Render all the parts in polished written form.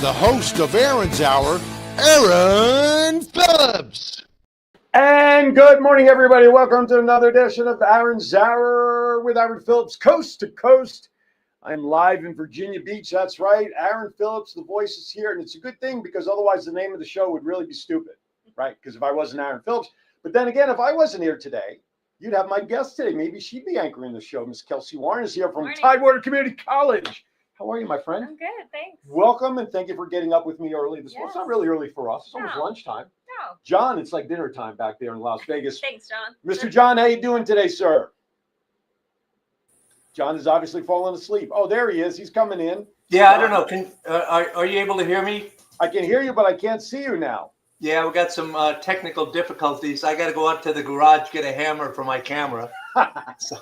the host of Aaron's Hour, Aaron Phillips. And good morning, everybody. Welcome to another edition of Aaron's Hour with Aaron Phillips, coast to coast. I'm live in Virginia Beach. That's right. Aaron Phillips, the voice is here. And it's a good thing because otherwise the name of the show would really be stupid, right? Because if I wasn't Aaron Phillips. But then again, if I wasn't here today, you'd have my guest today. Maybe she'd be anchoring the show. Miss Kelsey Warren is here from Tidewater Community College. How are you, my friend? I'm good, thanks. Welcome, and thank you for getting up with me early this morning. It's not really early for us. It's almost lunchtime. No. John, it's like dinner time back there in Las Vegas. Thanks, John. Mr. John, how you doing today, sir? John is obviously falling asleep. Oh, there he is. He's coming in. Yeah, I don't know. Are you able to hear me? I can hear you, but I can't see you now. Yeah, we got some technical difficulties. I got to go out to the garage, get a hammer for my camera. So.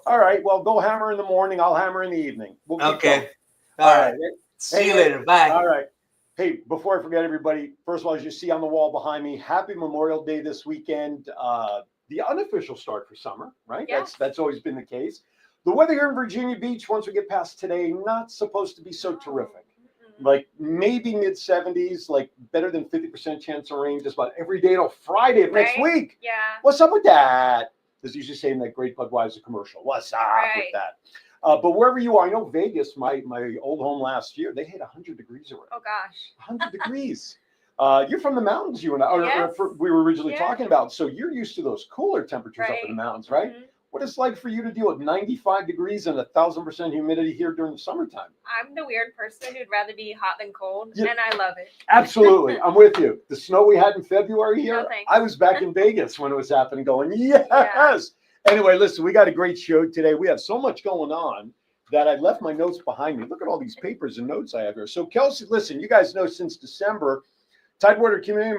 All right. Well, go hammer in the morning. I'll hammer in the evening. We'll okay. All right. See you later. Bye. All right. Hey, before I forget, everybody, first of all, as you see on the wall behind me, happy Memorial Day this weekend. The unofficial start for summer, right? Yeah. That's always been the case. The weather here in Virginia Beach, once we get past today, not supposed to be so terrific. Like maybe mid 70s, like better than 50% chance of rain just about every day till Friday of next week. Yeah. What's up with that? As you used to say in that great Budweiser commercial. What's up with that? But wherever you are, I know Vegas, my old home last year, they hit 100 degrees already. Oh, gosh. 100 degrees. You're from the mountains, you and I. Yes. We were originally talking about. So you're used to those cooler temperatures up in the mountains, right? Mm-hmm. What it's like for you to deal with 95 degrees and 1,000% humidity here during the summertime? I'm the weird person who'd rather be hot than cold, and I love it. Absolutely. I'm with you. The snow we had in February here, No, thanks. I was back in Vegas when it was happening going, yes. Yeah. Anyway, listen, we got a great show today. We have so much going on that I left my notes behind me. Look at all these papers and notes I have here. So, Kelsey, listen, you guys know since December, Tidewater Community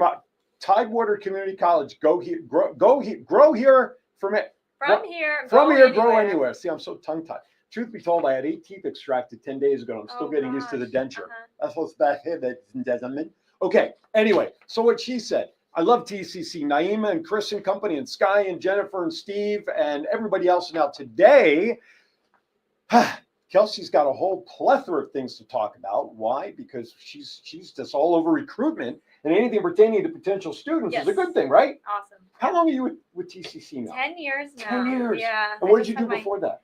College, grow here from it. From here, grow anywhere. See, I'm so tongue-tied. Truth be told, I had 8 teeth extracted 10 days ago. I'm still getting used to the denture. That's what's back here, ladies and gentlemen. Okay, anyway, so what she said. I love TCC, Naima and Chris and company, and Sky and Jennifer and Steve and everybody else. Now today, Kelsey's got a whole plethora of things to talk about. Why? Because she's just all over recruitment, and anything pertaining to potential students is a good thing, right? Awesome. How long are you with TCC now? 10 years now. 10 years. Yeah. And what did you do before that?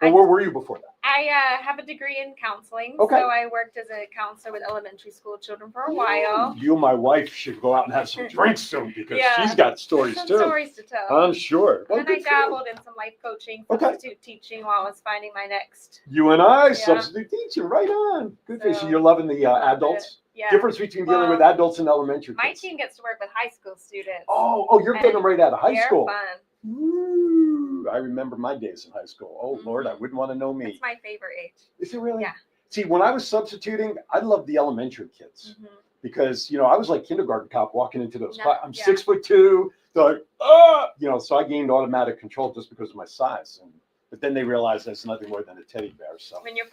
Or where were you before that? I have a degree in counseling. Okay. So I worked as a counselor with elementary school children for a while. You and my wife should go out and have some drinks soon because she's got stories some too. Stories to tell. I'm sure. And I dabbled in some life coaching, substitute teaching while I was finding my next. You and I, substitute teaching, right on. Good thing. So you're loving the adults? Yeah. Difference between dealing with adults and elementary kids. My team gets to work with high school students. Oh, you're getting them right out of high school. They're fun. Ooh, I remember my days in high school. Oh, Lord, I wouldn't want to know me. It's my favorite age. Is it really? Yeah. See, when I was substituting, I loved the elementary kids because, I was like kindergarten cop walking into those classes. I'm 6'2". They're like, so I gained automatic control just because of my size. But then they realized that's nothing more than a teddy bear. So when you're 5'2",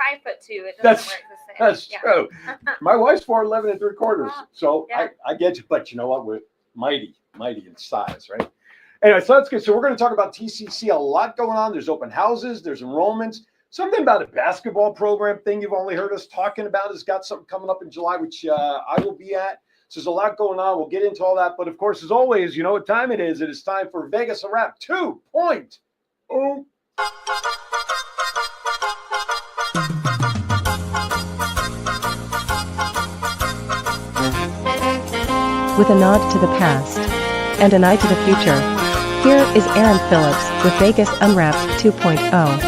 it doesn't work the same. That's true. My wife's 4'11" and 3/4. So Yeah. I get you, but you know what? We're mighty in size, right? Anyway, so that's good. So we're going to talk about TCC. A lot going on. There's open houses. There's enrollments. Something about a basketball program thing you've only heard us talking about has got something coming up in July, which I will be at. So there's a lot going on. We'll get into all that. But of course, as always, you know what time it is. It is time for Vegas a Wrap 2.0. With a nod to the past and an eye to the future, here is Aaron Phillips with Vegas Unwrapped 2.0.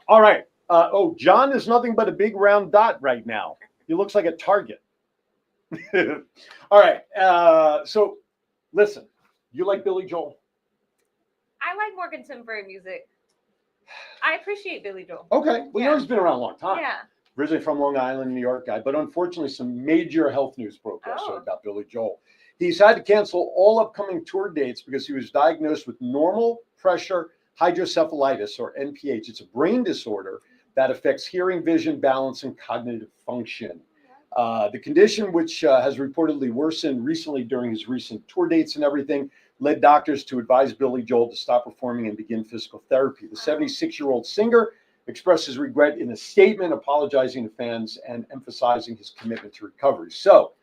All right. John is nothing but a big round dot right now. He looks like a target. All right. So listen, you like Billy Joel? I like more contemporary music. I appreciate Billy Joel. Okay. Well, he's been around a long time. Yeah. Originally from Long Island, New York guy, but unfortunately some major health news broke yesterday about Billy Joel. He's had to cancel all upcoming tour dates because he was diagnosed with normal pressure hydrocephalitis, or NPH. It's a brain disorder that affects hearing, vision, balance, and cognitive function. The condition, which has reportedly worsened recently during his recent tour dates and everything, led doctors to advise Billy Joel to stop performing and begin physical therapy. The 76-year-old singer expressed his regret in a statement, apologizing to fans and emphasizing his commitment to recovery. So,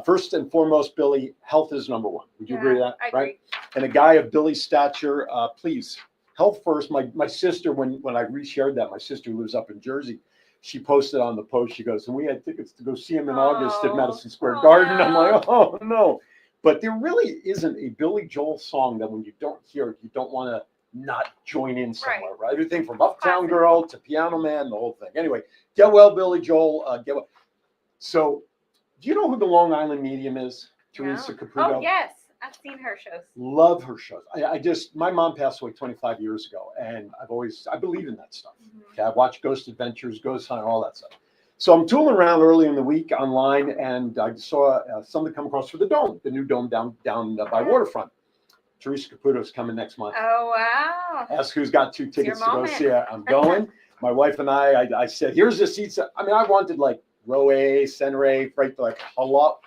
first and foremost, Billy, health is number one. Would you agree with that? I agree. And a guy of Billy's stature, please, health first. My sister, when I reshared that, my sister who lives up in Jersey, she posted on the post, she goes, and we had tickets to go see him in August at Madison Square Garden. No. I'm like, oh, no. But there really isn't a Billy Joel song that when you don't hear it, you don't want to not join in somewhere, right? Everything from Uptown Girl to Piano Man, the whole thing. Anyway, get well, Billy Joel. Get well. So, do you know who the Long Island medium is? Teresa Caputo. Oh, yes. I've seen her shows. Love her shows. My mom passed away 25 years ago, and I believe in that stuff. Mm-hmm. Okay, I've watched Ghost Adventures, Ghost Hunt, all that stuff. So I'm tooling around early in the week online, and I saw something come across for the Dome, the new Dome down by Waterfront. Teresa Caputo's coming next month. Oh, wow. Ask who's got 2 tickets to go moment. see her. I'm going. My wife and I said, here's the seats. I mean, I wanted like row A, center A, right, like a lot.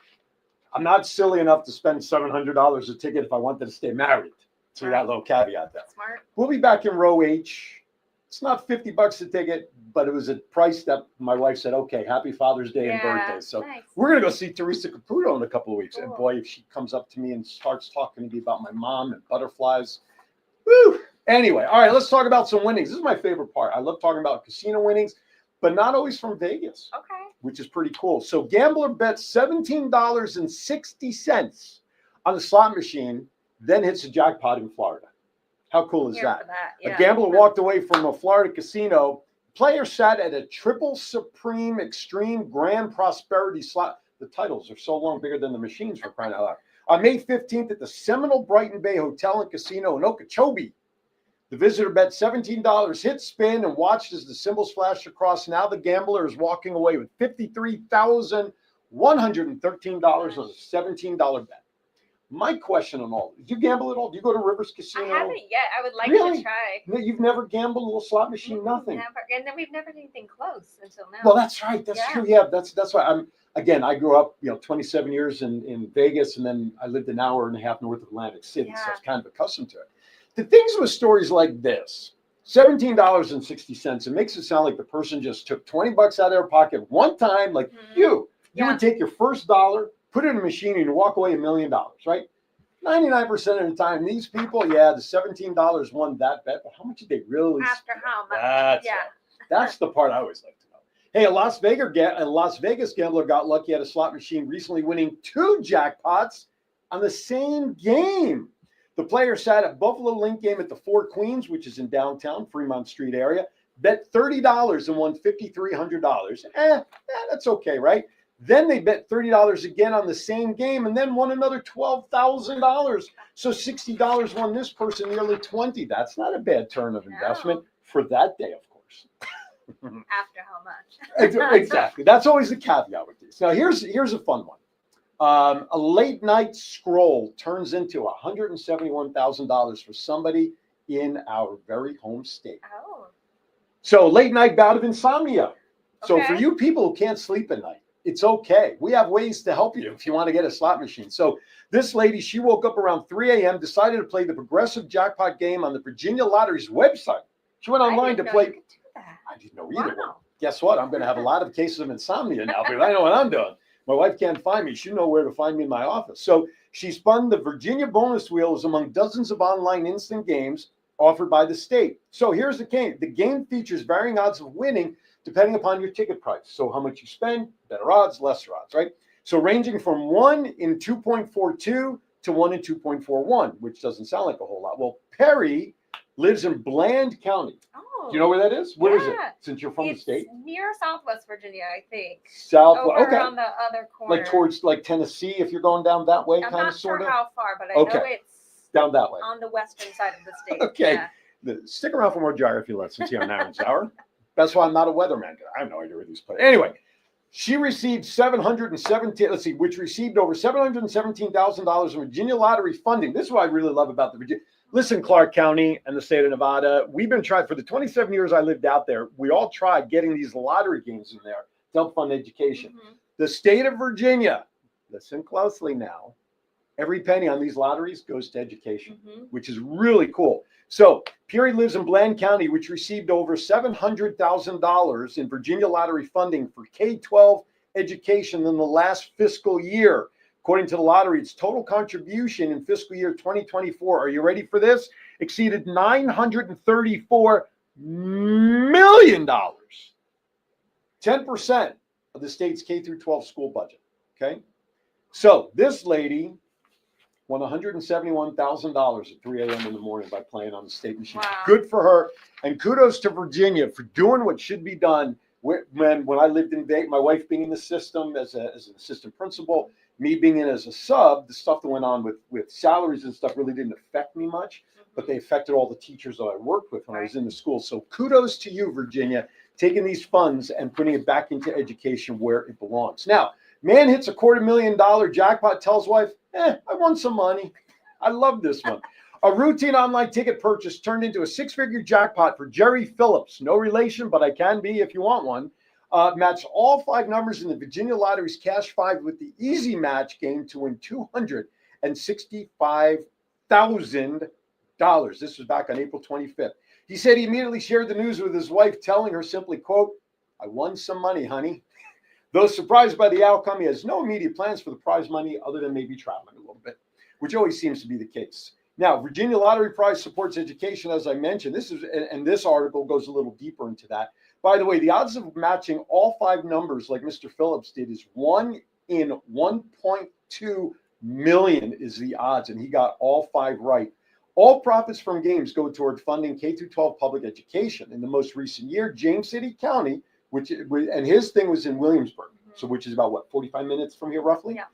I'm not silly enough to spend $700 a ticket if I wanted to stay married. See that little caveat there. Smart. We'll be back in row H. It's not $50 a ticket, but it was a price that my wife said, okay, happy Father's Day and birthday. So nice. we're going to go see Teresa Caputo in a couple of weeks. Cool. And boy, if she comes up to me and starts talking to me about my mom and butterflies, woo. Anyway, all right, let's talk about some winnings. This is my favorite part. I love talking about casino winnings, but not always from Vegas. Okay. Which is pretty cool. So gambler bet $17.60 on the slot machine, then hits a jackpot in Florida. How cool is that? Yeah. A gambler walked away from a Florida casino. Player sat at a triple supreme extreme grand prosperity slot. The titles are so long, bigger than the machines, for crying out loud. On May 15th at the Seminole Brighton Bay Hotel and Casino in Okeechobee. The visitor bet $17, hit spin, and watched as the symbols flashed across. Now the gambler is walking away with $53,113 on a $17 bet. My question on all, do you gamble at all? Do you go to Rivers Casino? I haven't yet. I would like Really? to try. No, you've never gambled a little slot machine? Nothing. Never. And then we've never done anything close until now. Well, that's right. That's Yeah. true. Yeah, that's why I grew up, 27 years in Vegas, and then I lived an hour and a half north of Atlantic City, so I was kind of accustomed to it. The things with stories like this, $17.60, it makes it sound like the person just took $20 out of their pocket one time, like you would take your first dollar, put it in a machine, and you walk away $1 million, right? 99% of the time, these people, the $17 won that bet, but how much did they really After how much? That's the part I always like to know. Hey, a Las Vegas gambler got lucky at a slot machine recently, winning 2 jackpots on the same game. The player sat at Buffalo Link game at the Four Queens, which is in downtown Fremont Street area, bet $30 and won $5,300. That's okay, right? Then they bet $30 again on the same game and then won another $12,000. So $60 won this person nearly $20. That's not a bad turn of investment for that day, of course. After how much? Exactly. That's always the caveat with these. Now, here's a fun one. A late night scroll turns into $171,000 for somebody in our very home state. Oh. So late night bout of insomnia. So Okay. for you people who can't sleep at night, it's okay. We have ways to help you if you want to get a slot machine. So this lady, she woke up around 3 a.m., decided to play the progressive jackpot game on the Virginia Lottery's website. She went online to play. I didn't know either. Wow. Guess what? I'm going to have a lot of cases of insomnia now because I know what I'm doing. My wife can't find me. She'll know where to find me in my office. So she spun the Virginia bonus wheels among dozens of online instant games offered by the state. So here's the game. The game features varying odds of winning depending upon your ticket price. So how much you spend, better odds, lesser odds, right? So ranging from 1 in 2.42 to 1 in 2.41, which doesn't sound like a whole lot. Well, Perry lives in Bland County. Oh. Do you know where that is? Where is it? Yeah. Since you're from the state? Near Southwest Virginia, I think. South. Over Okay. on the other corner. Like towards like Tennessee, if you're going down that way, I'm kind not of, sort sure of. how far, but I know it's Down that way. on the western side of the state. Okay. Yeah. Stick around for more geography lessons here on Aaron's Hour. That's why I'm not a weatherman. I have no idea where these play. Anyway, she received which received over $717,000 in Virginia lottery funding. This is what I really love about the Virginia. Listen, Clark County and the state of Nevada, we've been trying for the 27 years I lived out there. We all tried getting these lottery games in there to help fund education. Mm-hmm. The state of Virginia, listen closely now, Every penny on these lotteries goes to education, Mhm. which is really cool. So Peary lives in Bland County, which received over $700,000 in Virginia lottery funding for K-12 education in the last fiscal year. According to the lottery, its total contribution in fiscal year 2024, are you ready for this? Exceeded $934 million. 10% of the state's K through 12 school budget. Okay. So this lady won $171,000 at 3 a.m. in the morning by playing on the state machine. Wow. Good for her. And kudos to Virginia for doing what should be done. When I lived in Vegas, my wife being in the system as an assistant principal, me being in as a sub, the stuff that went on with salaries and stuff really didn't affect me much, but they affected all the teachers that I worked with when I was in the school. So kudos to you, Virginia, taking these funds and putting it back into education where it belongs. Now, man hits a $250,000 jackpot, tells wife, I won some money. I love this one. A routine online ticket purchase turned into a six-figure jackpot for Jerry Phillips. No relation, but I can be if you want one. Matched all 5 numbers in the Virginia Lottery's Cash 5 with the easy match game to win $265,000. This was back on April 25th. He said he immediately shared the news with his wife, telling her simply, quote, I won some money, honey. Though surprised by the outcome, he has no immediate plans for the prize money other than maybe traveling a little bit, which always seems to be the case. Now, Virginia Lottery Prize supports education, as I mentioned. This article goes a little deeper into that. By the way, the odds of matching all 5 numbers like Mr. Phillips did is 1 in 1.2 million is the odds, and he got all 5 right. All profits from games go toward funding K-12 public education. In the most recent year, James City County, and his thing was in Williamsburg, so which is about, 45 minutes from here, roughly? Yeah.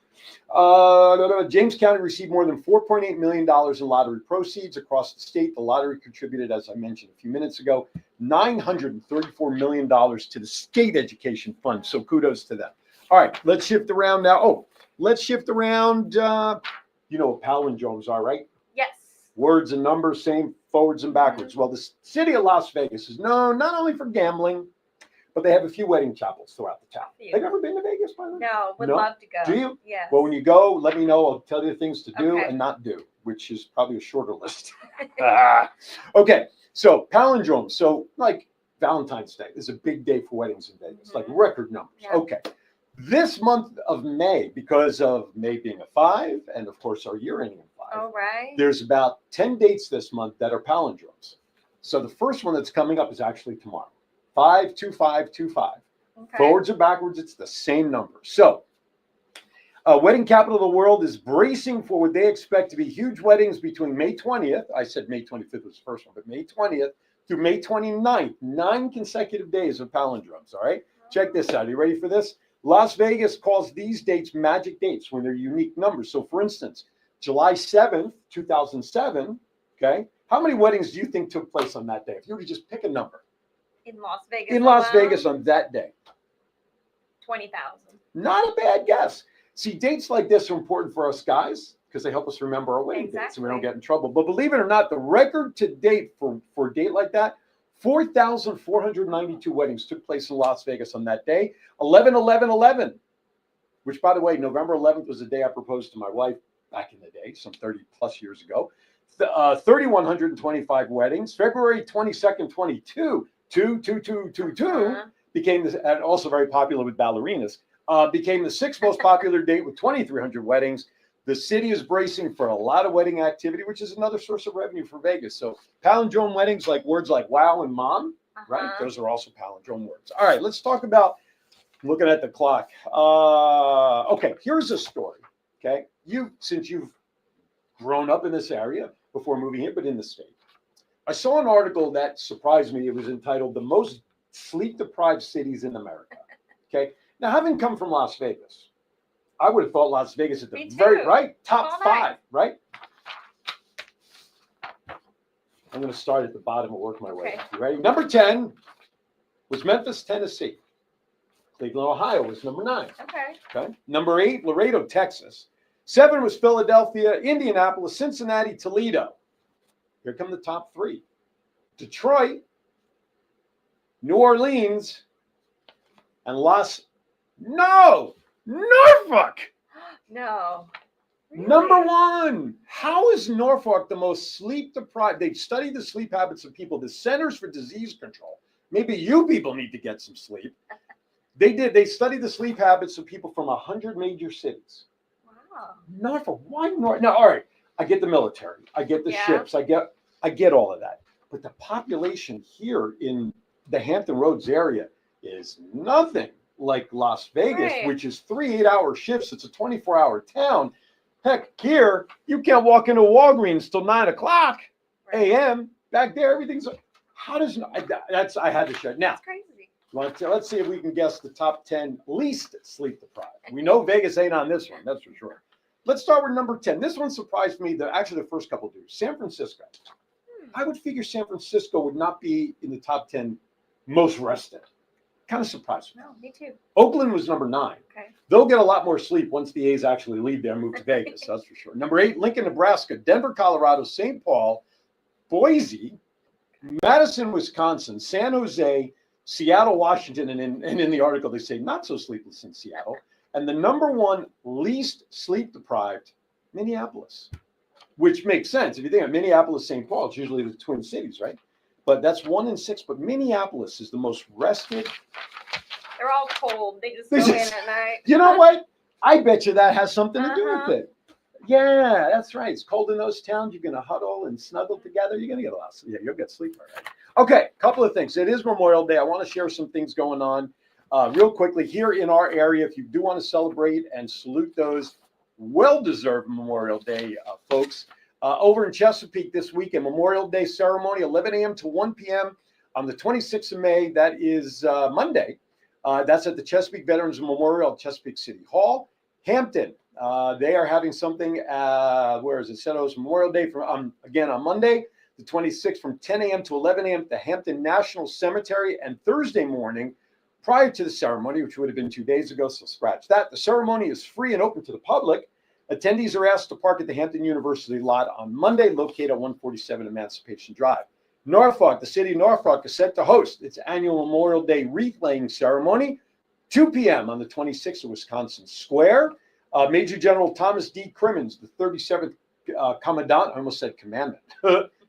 James County received more than $4.8 million in lottery proceeds across the state. The lottery contributed, as I mentioned a few minutes ago, $934 million to the state education fund. So kudos to them. All right, let's shift around now. Let's shift around. You know what palindromes are, right? Yes. Words and numbers, same forwards and backwards. Well, the city of Las Vegas is known not only for gambling, but they have a few wedding chapels throughout the town. Few. Have you ever been to Vegas, by the way? No, would No? love to go. Do you? Yes. Well, when you go, let me know. I'll tell you the things to do Okay. and not do, which is probably a shorter list. Okay, so palindromes. So like Valentine's Day is a big day for weddings in Vegas, like record numbers. Yeah. Okay. This month of May, because of May being a 5, and of course our year ending in 5, All right. there's about 10 dates this month that are palindromes. So the first one that's coming up is actually tomorrow. 52525. Okay. Forwards or backwards, it's the same number. So, wedding capital of the world is bracing for what they expect to be huge weddings between May 20th. I said May 25th was the first one, but May 20th through May 29th, 9 consecutive days of palindromes. All right, check this out. Are you ready for this? Las Vegas calls these dates magic dates when they're unique numbers. So, for instance, July 7th, 2007. Okay, how many weddings do you think took place on that day? If you were to just pick a number. In Las Vegas. In Las alone, Vegas on that day. 20,000. Not a bad guess. See, dates like this are important for us guys because they help us remember our wedding dates so we don't Exactly. get in trouble. But believe it or not, the record to date for a date like that, 4,492 weddings took place in Las Vegas on that day. 11/11/11, which, by the way, November 11th was the day I proposed to my wife back in the day, some 30 plus years ago. 3,125 weddings. February 22nd, 22, 22222 became this, and also very popular with ballerinas. Became the 6th most popular date with 2,300 weddings. The city is bracing for a lot of wedding activity, which is another source of revenue for Vegas. So palindrome weddings, like words like wow and mom, right? Those are also palindrome words. All right, let's talk about looking at the clock. Okay, here's a story. Okay, since you've grown up in this area before moving here, but in the state, I saw an article that surprised me. It was entitled "The Most Sleep-Deprived Cities in America." Okay, now having come from Las Vegas, I would have thought Las Vegas at the Me very too. right top All 5, right. right? I'm going to start at the bottom and work my way. Okay. You ready? Number 10 was Memphis, Tennessee. Cleveland, Ohio was number 9. Okay. Okay. Number 8, Laredo, Texas. 7 was Philadelphia, Indianapolis, Cincinnati, Toledo. Here come the top 3. Detroit, New Orleans, and Norfolk. No. Really? Number one, how is Norfolk the most sleep deprived? They've studied the sleep habits of people. The Centers for Disease Control. Maybe you people need to get some sleep. They studied the sleep habits of people from 100 major cities. Wow. Norfolk, why North? Now, all right, I get the military, I get the Yeah. ships, I get all of that. But the population here in the Hampton Roads area is nothing like Las Vegas, Right. which is 3 8-hour shifts. It's a 24-hour town. Heck, here you can't walk into a Walgreens till 9 o'clock Right. a.m. Back there, everything's. How does that's? I had to shut now. That's crazy. Let's see if we can guess the top 10 least sleep deprived. We know Vegas ain't on this one, that's for sure. Let's start with number 10. This one surprised me. Actually, the first couple do. San Francisco. I would figure San Francisco would not be in the top 10 most rested. Kind of surprised me. No, me too. Oakland was number 9. Okay. They'll get a lot more sleep once the A's actually leave there and move to Vegas, that's for sure. Number 8, Lincoln, Nebraska, Denver, Colorado, St. Paul, Boise, Madison, Wisconsin, San Jose, Seattle, Washington, and in the article they say not so sleepless in Seattle. And the number 1 least sleep deprived, Minneapolis, which makes sense. If you think of Minneapolis, St. Paul, it's usually the Twin Cities, right? But that's 1 in 6. But Minneapolis is the most rested. They're all cold. They just This go in is- at night. You know what? I bet you that has something to do with Uh-huh. it. Yeah, that's right. It's cold in those towns. You're going to huddle and snuggle together. You're going to get a lot of sleep. Yeah, you'll get sleep, all right. Okay, couple of things. It is Memorial Day. I want to share some things going on real quickly here in our area. If you do want to celebrate and salute those well-deserved Memorial Day folks, over in Chesapeake this weekend, Memorial Day ceremony, 11 a.m. to 1 p.m. on the 26th of May. That is Monday. That's at the Chesapeake Veterans Memorial at Chesapeake City Hall. Hampton, they are having something, where is it? St. Louis Memorial Day, again on Monday, the 26th, from 10 a.m. to 11 a.m. at the Hampton National Cemetery, and Thursday morning, prior to the ceremony, which would have been 2 days ago, so scratch that. The ceremony is free and open to the public. Attendees are asked to park at the Hampton University lot on Monday, located at 147 Emancipation Drive. Norfolk, the city of Norfolk, is set to host its annual Memorial Day wreath-laying ceremony, 2 p.m. on the 26th at Wisconsin Square. Major General Thomas D. Crimmins, the 37th Commandant, I almost said Commandant,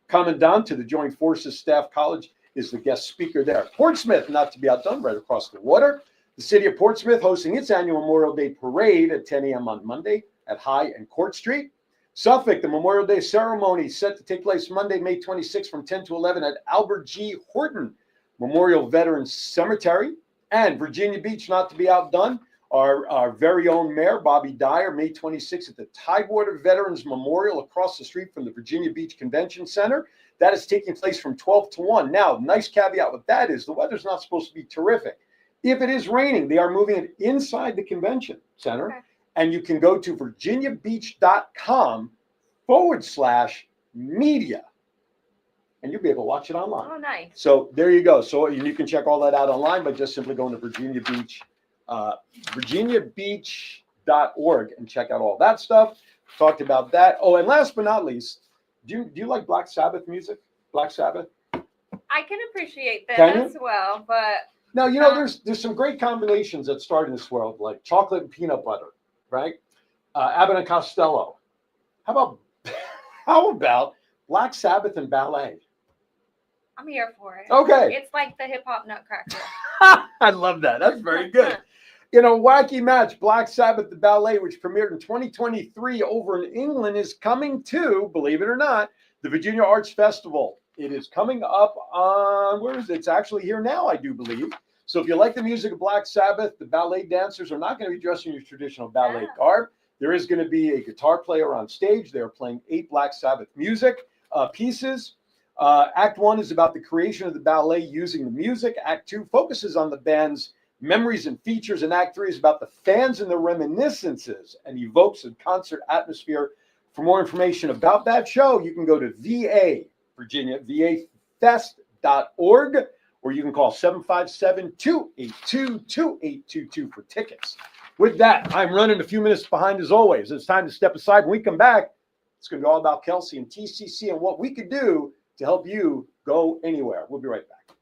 Commandant to the Joint Forces Staff College, is the guest speaker there. Portsmouth, not to be outdone, right across the water. The city of Portsmouth hosting its annual Memorial Day parade at 10 a.m. on Monday at High and Court Street. Suffolk, the Memorial Day ceremony set to take place Monday, May 26th from 10 to 11 at Albert G. Horton Memorial Veterans Cemetery. And Virginia Beach, not to be outdone, our very own mayor, Bobby Dyer, May 26th at the Tidewater Veterans Memorial across the street from the Virginia Beach Convention Center. That is taking place from 12 to 1. Now, nice caveat with that is the weather's not supposed to be terrific. If it is raining, they are moving it inside the convention center. Okay. And you can go to virginiabeach.com/media. And you'll be able to watch it online. Oh, nice. So there you go. So you can check all that out online by just simply going to Virginia Beach, virginiabeach.org, and check out all that stuff. Talked about that. Oh, and last but not least, do you like Black Sabbath music? Black Sabbath? I can appreciate them Can you? as well, but Now, you know, there's some great combinations that start in this world, like chocolate and peanut butter, right? Abbott and Costello. How about Black Sabbath and ballet? I'm here for it. Okay. It's like the hip hop nutcracker. I love that. That's very good. You know, wacky match, Black Sabbath the ballet, which premiered in 2023 over in England, is coming to, believe it or not, the Virginia Arts Festival. It is coming up on, where is it? It's actually here now, I do believe. So if you like the music of Black Sabbath, the ballet dancers are not going to be dressed in your traditional ballet garb. There is going to be a guitar player on stage. They're playing 8 Black Sabbath music pieces. Act 1 is about the creation of the ballet using the music. Act 2 focuses on the band's memories and features. And Act 3 is about the fans and their reminiscences and evokes a concert atmosphere. For more information about that show, you can go to vafest.org, or you can call 757-282-2822 for tickets. With that, I'm running a few minutes behind as always. It's time to step aside. When we come back, it's going to be all about Kelsey and TCC and what we could do to help you go anywhere. We'll be right back.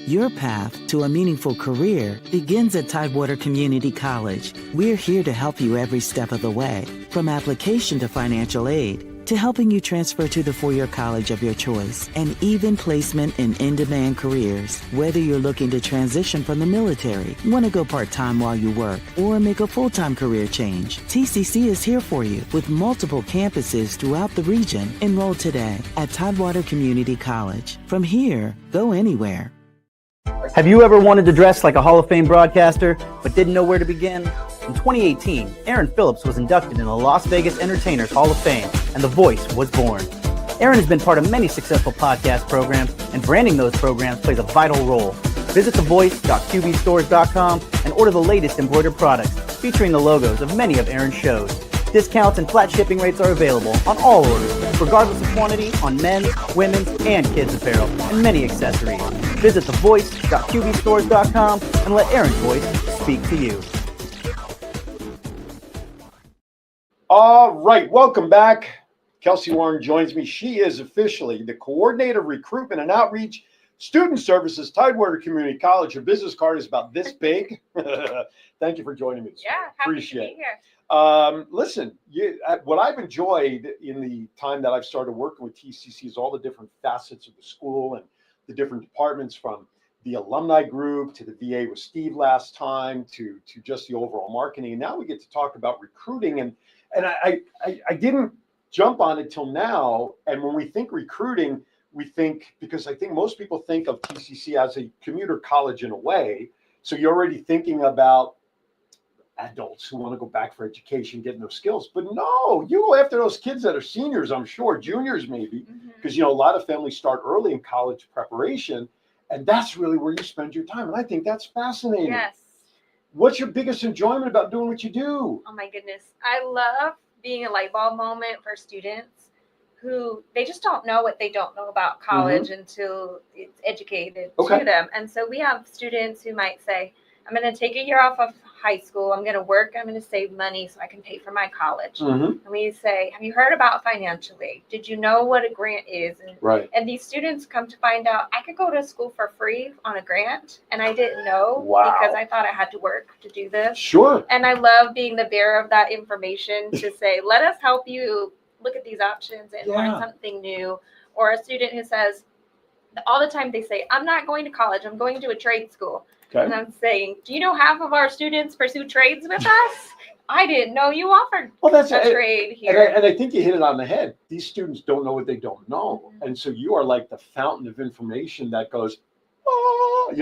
Your path to a meaningful career begins at Tidewater Community College. We're here to help you every step of the way, from application to financial aid, to helping you transfer to the four-year college of your choice, and even placement in in-demand careers. Whether you're looking to transition from the military, want to go part-time while you work, or make a full-time career change, TCC is here for you with multiple campuses throughout the region. Enroll today at Tidewater Community College. From here, go anywhere. Have you ever wanted to dress like a Hall of Fame broadcaster, but didn't know where to begin? In 2018, Aaron Phillips was inducted in the Las Vegas Entertainers Hall of Fame, and The Voice was born. Aaron has been part of many successful podcast programs, and branding those programs plays a vital role. Visit thevoice.qbstores.com and order the latest embroidered products featuring the logos of many of Aaron's shows. Discounts and flat shipping rates are available on all orders, regardless of quantity, on men's, women's, and kids' apparel, and many accessories. Visit thevoice.qbstores.com and let Aaron's voice speak to you. All right, welcome back. Kelsey Warren joins me. She is officially the Coordinator of Recruitment and Outreach, Student Services, Tidewater Community College. Her business card is about this big. Thank you for joining me. Yeah, happy Appreciate to be here. Listen, what I've enjoyed in the time that I've started working with TCC is all the different facets of the school and the different departments, from the alumni group to the VA with Steve last time to just the overall marketing. And now we get to talk about recruiting. And I didn't jump on it till now. And when we think recruiting, we think, because I think most people think of TCC as a commuter college in a way. So you're already thinking about adults who want to go back for education, getting those skills. But no, you go after those kids that are seniors, I'm sure, juniors maybe, because, a lot of families start early in college preparation, and that's really where you spend your time. And I think that's fascinating. Yes. What's your biggest enjoyment about doing what you do? Oh my goodness. I love being a light bulb moment for students who they just don't know what they don't know about college until it's educated to them. And so we have students who might say, I'm going to take a year off of high school. I'm going to work. I'm going to save money so I can pay for my college. And we say, have you heard about financial aid? Did you know what a grant is? And these students come to find out I could go to school for free on a grant, and I didn't know because I thought I had to work to do this. Sure. And I love being the bearer of that information to say, let us help you look at these options and learn something new. Or a student who says, all the time they say, I'm not going to college. I'm going to a trade school. And I'm saying, do you know half of our students pursue trades with us? I didn't know you offered a trade here. And I think you hit it on the head. These students don't know what they don't know. And so you are like the fountain of information that goes, like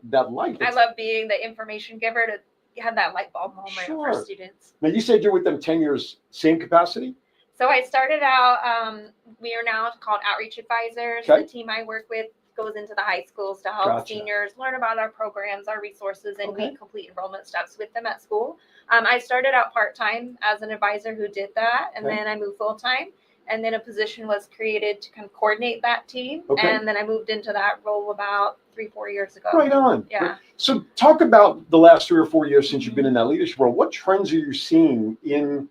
that light. I love being the information giver to have that light bulb moment for students. Now, you said you're with them 10 years, same capacity? So I started out, we are now called Outreach Advisors. The team I work with goes into the high schools to help seniors learn about our programs, our resources, and meet complete enrollment steps with them at school. I started out part-time as an advisor who did that, and then I moved full-time, and then a position was created to kind of coordinate that team, and then I moved into that role about 3-4 years ago. Right on. Yeah. So talk about the last 3 or 4 years since you've been in that leadership role. What trends are you seeing in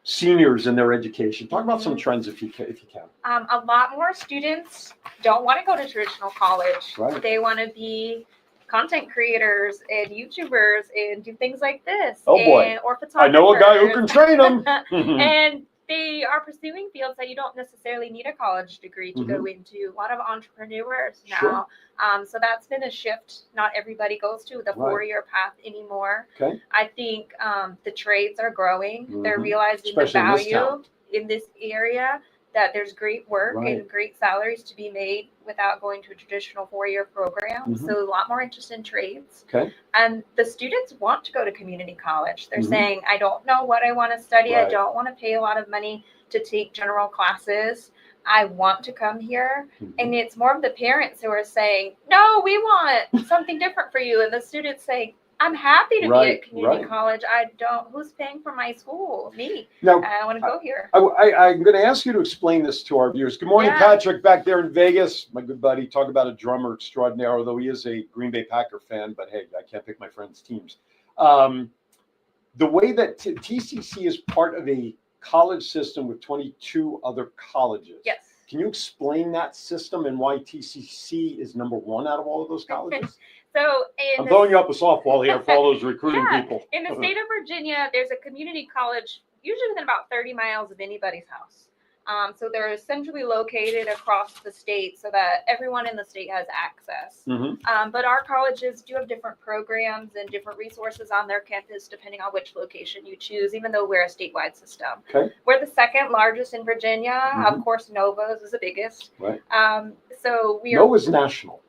seniors and their education? Talk about some trends if you can. A lot more students don't want to go to traditional college. They want to be content creators and YouTubers and do things like this. Or photographers. I know a guy who can train them. And they are pursuing fields that you don't necessarily need a college degree to go into. A lot of entrepreneurs now. So that's been a shift. Not everybody goes to the 4-year path anymore. I think the trades are growing. They're realizing especially the value in this area, that there's great work and great salaries to be made without going to a traditional 4-year program. So a lot more interest in trades. And the students want to go to community college. They're saying, I don't know what I want to study. I don't want to pay a lot of money to take general classes. I want to come here. And it's more of the parents who are saying, no, we want something different for you. And the students say, I'm happy to be at community college. Who's paying for my school? Me. Now, I want to go here. I'm going to ask you to explain this to our viewers. Good morning, Patrick, back there in Vegas. My good buddy. Talk about a drummer extraordinaire, although he is a Green Bay Packer fan. But hey, I can't pick my friends' teams. The way that TCC is part of a college system with 22 other colleges. Yes. Can you explain that system and why TCC is number one out of all of those colleges? So I'm throwing you up a softball here for all those recruiting Yeah. people. in the state of Virginia, there's a community college usually within about 30 miles of anybody's house. So they're essentially located across the state so that everyone in the state has access. But our colleges do have different programs and different resources on their campus depending on which location you choose, even though we're a statewide system. Okay. We're the second largest in Virginia. Of course, Nova's is the biggest. Right. So we are. Nova's national.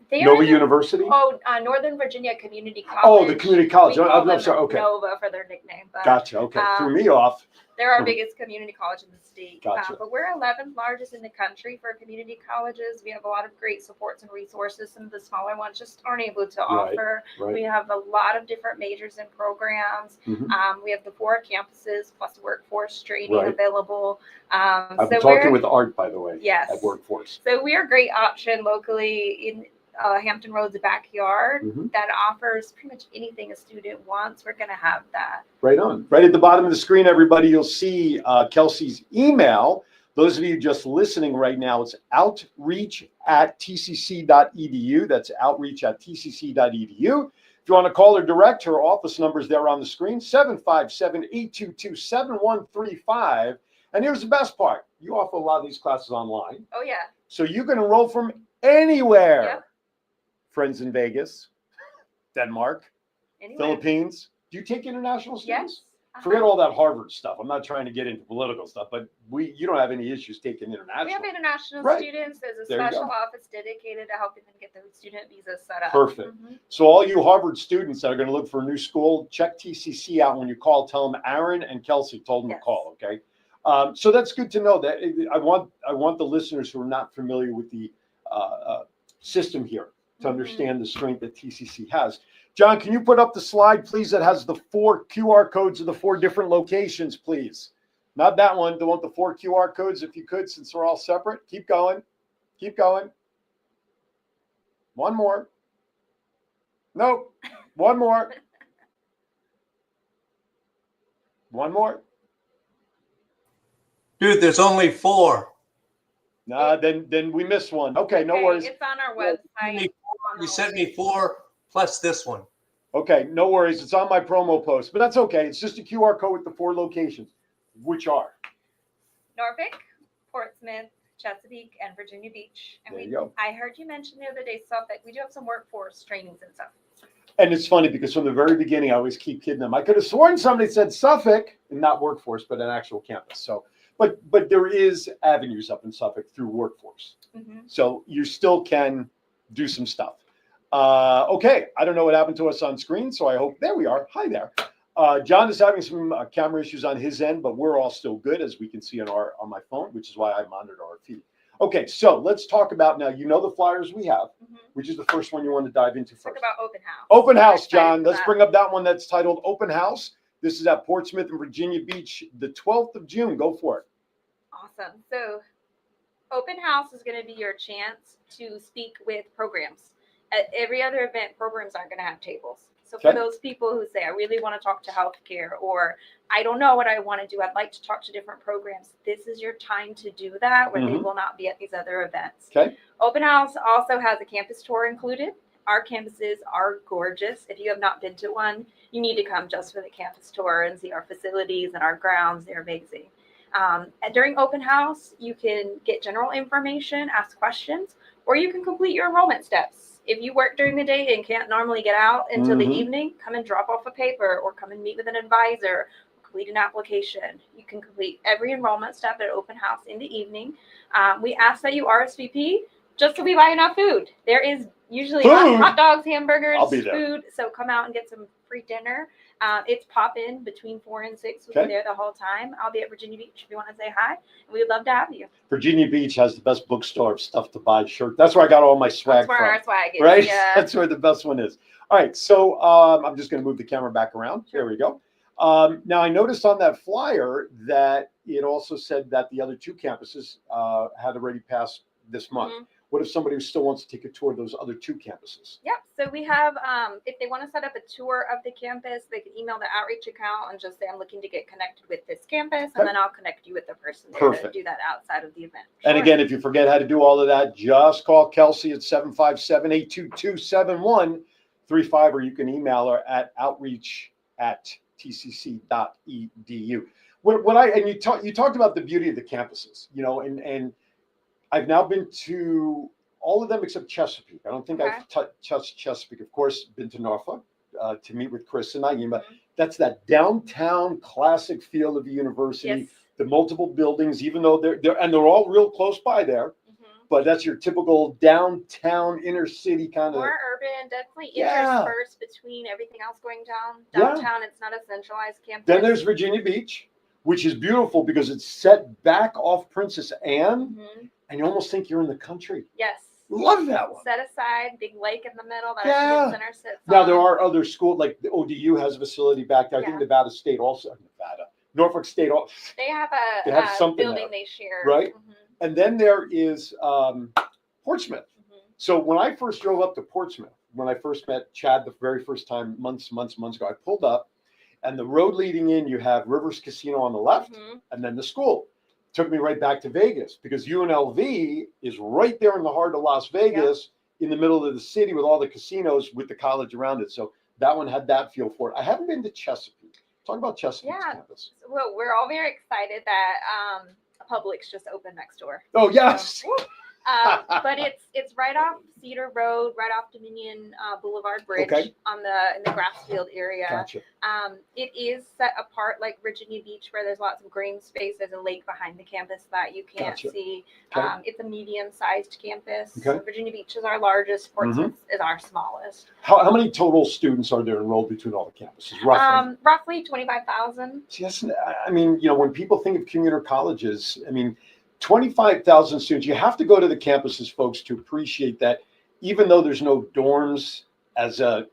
They Nova are the- University? Northern Virginia Community College. Oh, the community college. We call I'm them sorry. Okay. Nova for their nickname. But, Gotcha. Okay. Threw me off. They're our biggest community college in the state. Gotcha. But we're 11th largest in the country for community colleges. We have a lot of great supports and resources. Some of the smaller ones just aren't able to offer. Right. We have a lot of different majors and programs. We have the 4 campuses plus workforce training Right. available. I've been talking with Art, by the way, Yes. at Workforce. So we're a great option locally in Hampton Roads backyard that offers pretty much anything a student wants. We're going to have that. Right on. Right at the bottom of the screen, everybody, you'll see Kelsey's email. Those of you just listening right now, it's outreach@tcc.edu. That's outreach@tcc.edu. If you want to call her direct, her office number is there on the screen, 757-822-7135. And here's the best part. You offer a lot of these classes online. Oh, yeah. So you can enroll from anywhere. Yep. Friends in Vegas, Denmark, Anyway. Philippines. Do you take international students? Yes. Forget all that Harvard stuff. I'm not trying to get into political stuff, but you don't have any issues taking international. We have international Right. students. There's a There you special go. office dedicated to helping them get their student visas set up. Perfect. So all you Harvard students that are going to look for a new school, check TCC out when you call. Tell them Aaron and Kelsey told them to call. Okay. So that's good to know. That I want the listeners who are not familiar with the system here to understand the strength that TCC has. John, can you put up the slide, please, that has the 4 QR codes of the 4 different locations, please? Not that one. Don't want the 4 QR codes, if you could, since they're all separate. Keep going. Keep going. One more. Nope. One more. One more. Dude, there's only 4. Nah, then we missed one. Okay, no worries. It's on our website. You sent me 4 plus this one. Okay, no worries. It's on my promo post, but that's okay. It's just a QR code with the 4 locations, which are Norfolk, Portsmouth, Chesapeake, and Virginia Beach. And There you go. I heard you mention the other day, Suffolk. We do have some workforce trainings and stuff. And it's funny because from the very beginning, I always keep kidding them. I could have sworn somebody said Suffolk, and not workforce, but an actual campus. So, but there is avenues up in Suffolk through workforce. So you still can do some stuff. Okay, I don't know what happened to us on screen, so I hope there we are. Hi there. John is having some camera issues on his end, but we're all still good, as we can see on my phone, which is why I monitor our feed. Okay, so let's talk about now. You know the flyers we have, which is the first one you want to dive into first. Talk about open house. Open house, Excited John. for Let's that. bring up that one that's titled Open House. This is at Portsmouth and Virginia Beach, the 12th of June. Go for it. Awesome. So open house is going to be your chance to speak with programs. At every other event, programs aren't going to have tables. So for Okay. those people who say, I really want to talk to healthcare, or I don't know what I want to do, I'd like to talk to different programs, this is your time to do that, where they will not be at these other events. Okay. Open house also has a campus tour included. Our campuses are gorgeous. If you have not been to one, you need to come just for the campus tour and see our facilities and our grounds. They're amazing. And during open house, you can get general information, ask questions, or you can complete your enrollment steps. If you work during the day and can't normally get out until the evening, come and drop off a paper or come and meet with an advisor, complete an application. You can complete every enrollment step at open house in the evening. We ask that you RSVP just so we buy enough food. There is usually hot dogs, hamburgers, I'll be there. food. So come out and get some free dinner. It's pop-in between 4 and 6. We'll be there the whole time. I'll be at Virginia Beach if you want to say hi. We would love to have you. Virginia Beach has the best bookstore of stuff to buy. Shirt. That's where I got all my swag That's where from. our swag is. Right? Yeah. That's where the best one is. All right. So I'm just going to move the camera back around. There we go. Now, I noticed on that flyer that it also said that the other 2 campuses had already passed this month. What if somebody still wants to take a tour of those other 2 campuses? Yep. So we have, if they want to set up a tour of the campus, they can email the outreach account and just say, I'm looking to get connected with this campus. And then I'll connect you with the person there to do that outside of the event. And again, if you forget how to do all of that, just call Kelsey at 757-822-7135, or you can email her at outreach@tcc.edu. You talked about the beauty of the campuses, and I've now been to all of them except Chesapeake. I don't think I've touched Chesapeake. Of course, been to Norfolk to meet with Chris and Naeem, but that's that downtown classic feel of the university. Yes. The multiple buildings, even though they're all real close by there, but that's your typical downtown inner city kind of. More urban, definitely interspersed between everything else going down. Downtown, it's not a centralized campus. Then there's Virginia Beach, which is beautiful because it's set back off Princess Anne, and you almost think you're in the country. Yes. Love that one. Set aside, big lake in the middle that our student center sits Now, on. there are other schools, like the ODU has a facility back there. I think Nevada State also, Norfolk State. They have They have something building there, they share. right? And then there is Portsmouth. So when I first drove up to Portsmouth, when I first met Chad the very first time, months ago, I pulled up, and the road leading in, you have Rivers Casino on the left, and then the school. Took me right back to Vegas because UNLV is right there in the heart of Las Vegas, in the middle of the city with all the casinos with the college around it. So that one had that feel for it. I haven't been to Chesapeake. Talk about Chesapeake's campus. Well, we're all very excited that Publix just opened next door. Oh, yes. So, but it's right off Cedar Road, right off Dominion Boulevard Bridge in the Grassfield area. Gotcha. It is set apart like Virginia Beach, where there's lots of green space. There's a lake behind the campus that you can't see. It's a medium-sized campus. So Virginia Beach is our largest. Portsmouth is our smallest. How many total students are there enrolled between all the campuses? Roughly. Roughly 25,000. Yes, I mean, when people think of community colleges, I mean, 25,000 students. You have to go to the campuses, folks, to appreciate that. Even though there's no dorms as a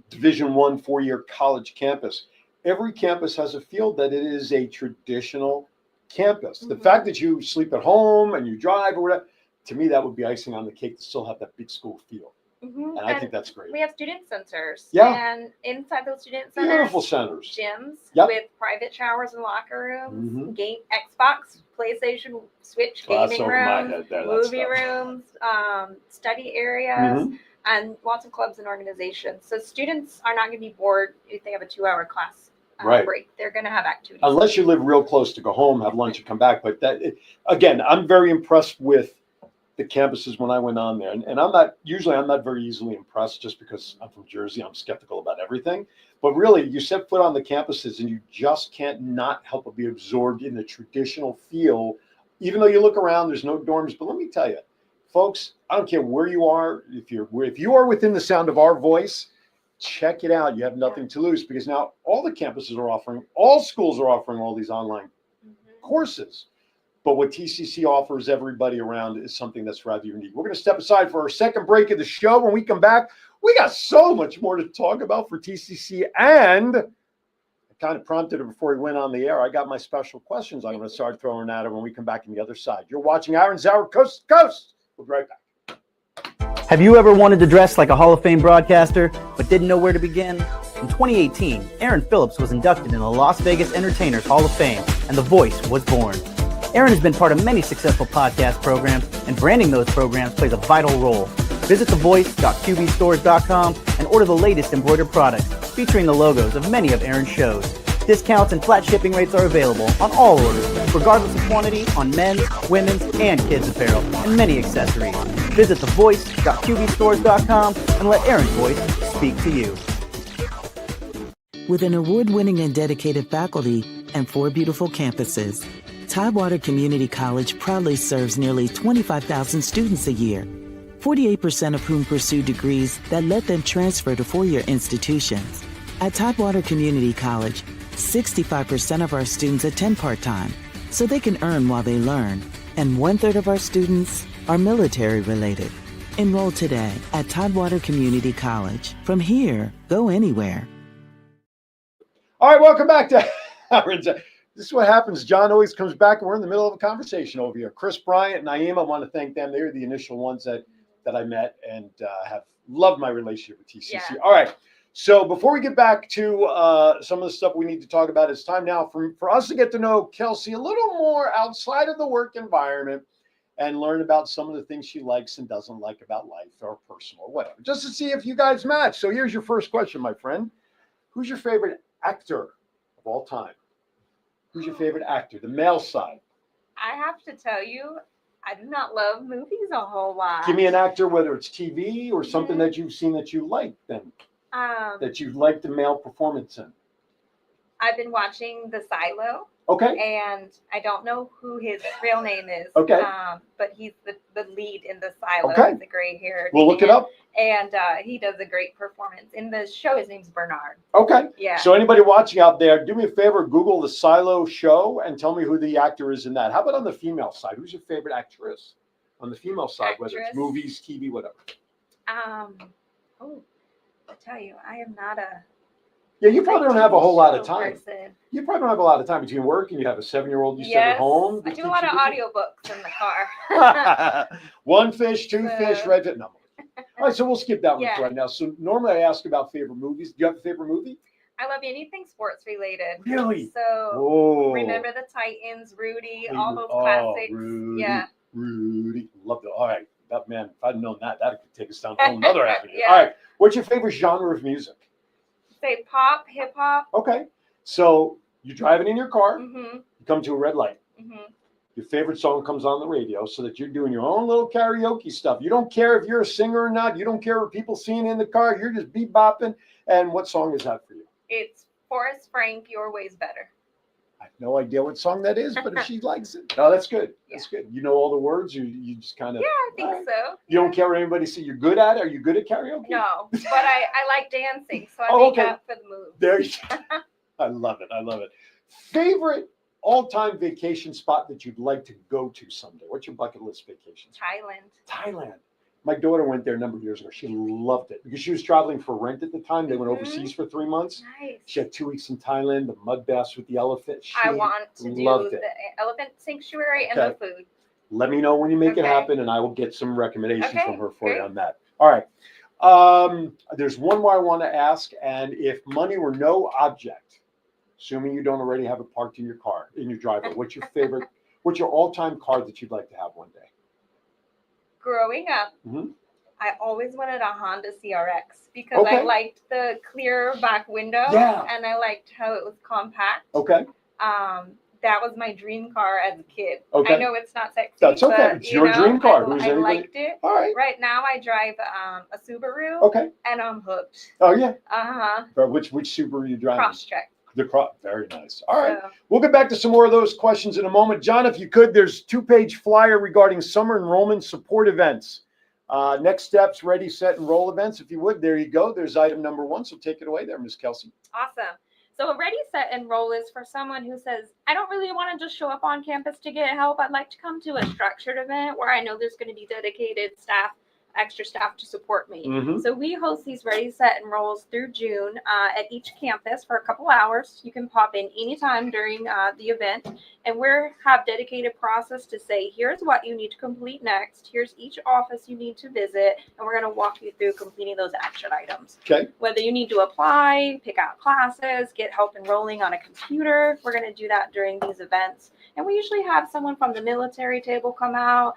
Division I 4-year college campus, every campus has a feel that it is a traditional campus. The fact that you sleep at home and you drive or whatever, to me, that would be icing on the cake to still have that big school feel. And I think that's great. We have student centers. Yeah. And inside those student centers, Beautiful centers. Gyms Yep. with private showers and locker rooms, game Xbox, PlayStation, Switch, gaming rooms, movie rooms, study areas, and lots of clubs and organizations. So students are not going to be bored if they have a 2-hour class break. They're going to have activities. Unless you live real close to go home, have lunch, and come back. But again, I'm very impressed with the campuses when I went on there. And I'm not very easily impressed just because I'm from Jersey. I'm skeptical about everything. But really, you set foot on the campuses and you just can't not help but be absorbed in the traditional feel. Even though you look around, there's no dorms. But let me tell you, folks, I don't care where you are. If you are within the sound of our voice, check it out. You have nothing to lose because now all the campuses are offering, all schools are offering all these online courses. But what TCC offers everybody around is something that's rather unique. We're going to step aside for our second break of the show. When we come back, we got so much more to talk about for TCC. And I kind of prompted it before we went on the air. I got my special questions I'm going to start throwing at her when we come back on the other side. You're watching Aaron's Hour Coast to Coast. We'll be right back. Have you ever wanted to dress like a Hall of Fame broadcaster, but didn't know where to begin? In 2018, Aaron Phillips was inducted in the Las Vegas Entertainers Hall of Fame, and The Voice was born. Aaron has been part of many successful podcast programs, and branding those programs plays a vital role. Visit thevoice.qbstores.com and order the latest embroidered products featuring the logos of many of Aaron's shows. Discounts and flat shipping rates are available on all orders, regardless of quantity, on men's, women's, and kids' apparel, and many accessories. Visit thevoice.qbstores.com and let Aaron's voice speak to you. With an award-winning and dedicated faculty and 4 beautiful campuses, Tidewater Community College proudly serves nearly 25,000 students a year, 48% of whom pursue degrees that let them transfer to 4-year institutions. At Tidewater Community College, 65% of our students attend part-time, so they can earn while they learn, and 1/3 of our students are military-related. Enroll today at Tidewater Community College. From here, go anywhere. All right, welcome back to Aaron's. This is what happens. John always comes back and we're in the middle of a conversation over here. Chris Bryant and Naeem, I want to thank them. They're the initial ones that I met and have loved my relationship with TCC. Yeah. All right. So before we get back to some of the stuff we need to talk about, it's time now for us to get to know Kelsey a little more outside of the work environment and learn about some of the things she likes and doesn't like about life or personal or whatever, just to see if you guys match. So here's your first question, my friend. Who's your favorite actor of all time? Who's your favorite actor, the male side? I have to tell you, I do not love movies a whole lot. Give me an actor, whether it's TV or something that you've seen that you like, then that you like the male performance in. I've been watching The Silo. Okay. And I don't know who his real name is. Okay. But he's the lead in The Silo. Okay. He's a gray haired. We'll look it up. And he does a great performance. In the show, his name's Bernard. Okay. Yeah. So anybody watching out there, do me a favor, Google The Silo show and tell me who the actor is in that. How about on the female side? Who's your favorite actress? On the female side, whether it's movies, TV, whatever. I tell you, I am not a. Yeah, you probably don't have a whole lot of time. Person. You probably don't have a lot of time between work and you have a 7-year-old you send at home. I do a lot of audiobooks in the car. One fish, two fish, red fish. No. All right, so we'll skip that one for Yeah. right now. So normally I ask about favorite movies. Do you have a favorite movie? I love anything sports related. Really? So Remember the Titans, Rudy, all those classics. Rudy, Yeah. Rudy. Love it. All right. That man, if I'd known that could take us down a whole nother avenue. Yeah. All right. What's your favorite genre of music? Say pop, hip hop. Okay. So you're driving in your car, Mm-hmm. you come to a red light. Mm-hmm. Your favorite song comes on the radio so that you're doing your own little karaoke stuff. You don't care if you're a singer or not. You don't care if people seeing in the car. You're just bebopping. And what song is that for you? It's Forrest Frank, Your Way's Better. I have no idea what song that is, but if she likes it, no, that's good. That's good. You know all the words, or you just kind of. Yeah, I think so. You don't care what anybody say. You're good at it. Are you good at karaoke? No, but I like dancing, so I make up for the moves. There you go. I love it. I love it. Favorite all-time vacation spot that you'd like to go to someday? What's your bucket list vacation spot? Thailand. My daughter went there a number of years ago. She loved it because she was traveling for rent at the time. They went overseas for 3 months. Nice. She had 2 weeks in Thailand, the mud baths with the elephant. She I want to do loved the it. elephant sanctuary and the food. Let me know when you make it Okay. happen, and I will get some recommendations Okay, from her for you great. on that. All right. There's one more I want to ask, and if money were no object, assuming you don't already have it parked in your car, in your driveway, what's your favorite? What's your all-time car that you'd like to have one day? Growing up, Mhm. I always wanted a Honda CRX because I Okay. liked the clear back window Yeah. and I liked how it was compact. Okay. That was my dream car as a kid. Okay. I know it's not sexy. That's okay. But, It's your dream car. Who's I anybody? liked it. All right. Right now, I drive a Subaru. Okay. And I'm hooked. Oh yeah. Which Subaru are you driving? Crosstrek. The cross. Very nice. All right. So, We'll get back to some more of those questions in a moment. John, if you could, there's 2-page flyer regarding summer enrollment support events. Next steps, ready, set, enroll events. If you would, there you go. There's item number 1. So take it away there, Ms. Kelsey. awesome. So a ready, set, enroll is for someone who says, I don't really want to just show up on campus to get help. I'd like to come to a structured event where I know there's going to be dedicated staff, extra staff to support me. Mhm. So we host these ready, set, enrolls through June at each campus for a couple hours. You can pop in anytime during the event, and we have dedicated process to say, here's what you need to complete next. Here's each office you need to visit, and we're going to walk you through completing those action items. Okay. Whether you need to apply, pick out classes, get help enrolling on a computer, we're going to do that during these events. And we usually have someone from the military table come out.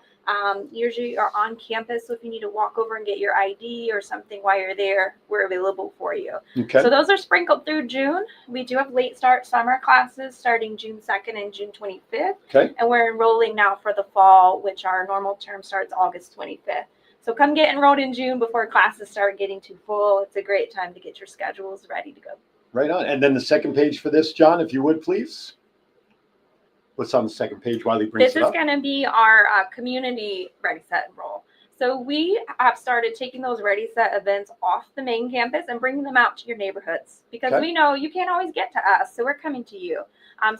Usually are on campus, so if you need to walk over and get your ID or something while you're there, we're available for you. Okay. So those are sprinkled through June. We do have late start summer classes starting June 2nd and June 25th. Okay. And we're enrolling now for the fall, which our normal term starts August 25th. So come get enrolled in June before classes start getting too full. It's a great time to get your schedules ready to go. Right on. And then the second page for this, John, if you would, please. What's on the second page while he brings This it is up? going to be our community Ready, Set, Enroll. So we have started taking those Ready, Set events off the main campus and bringing them out to your neighborhoods because Okay. we know you can't always get to us, so we're coming to you.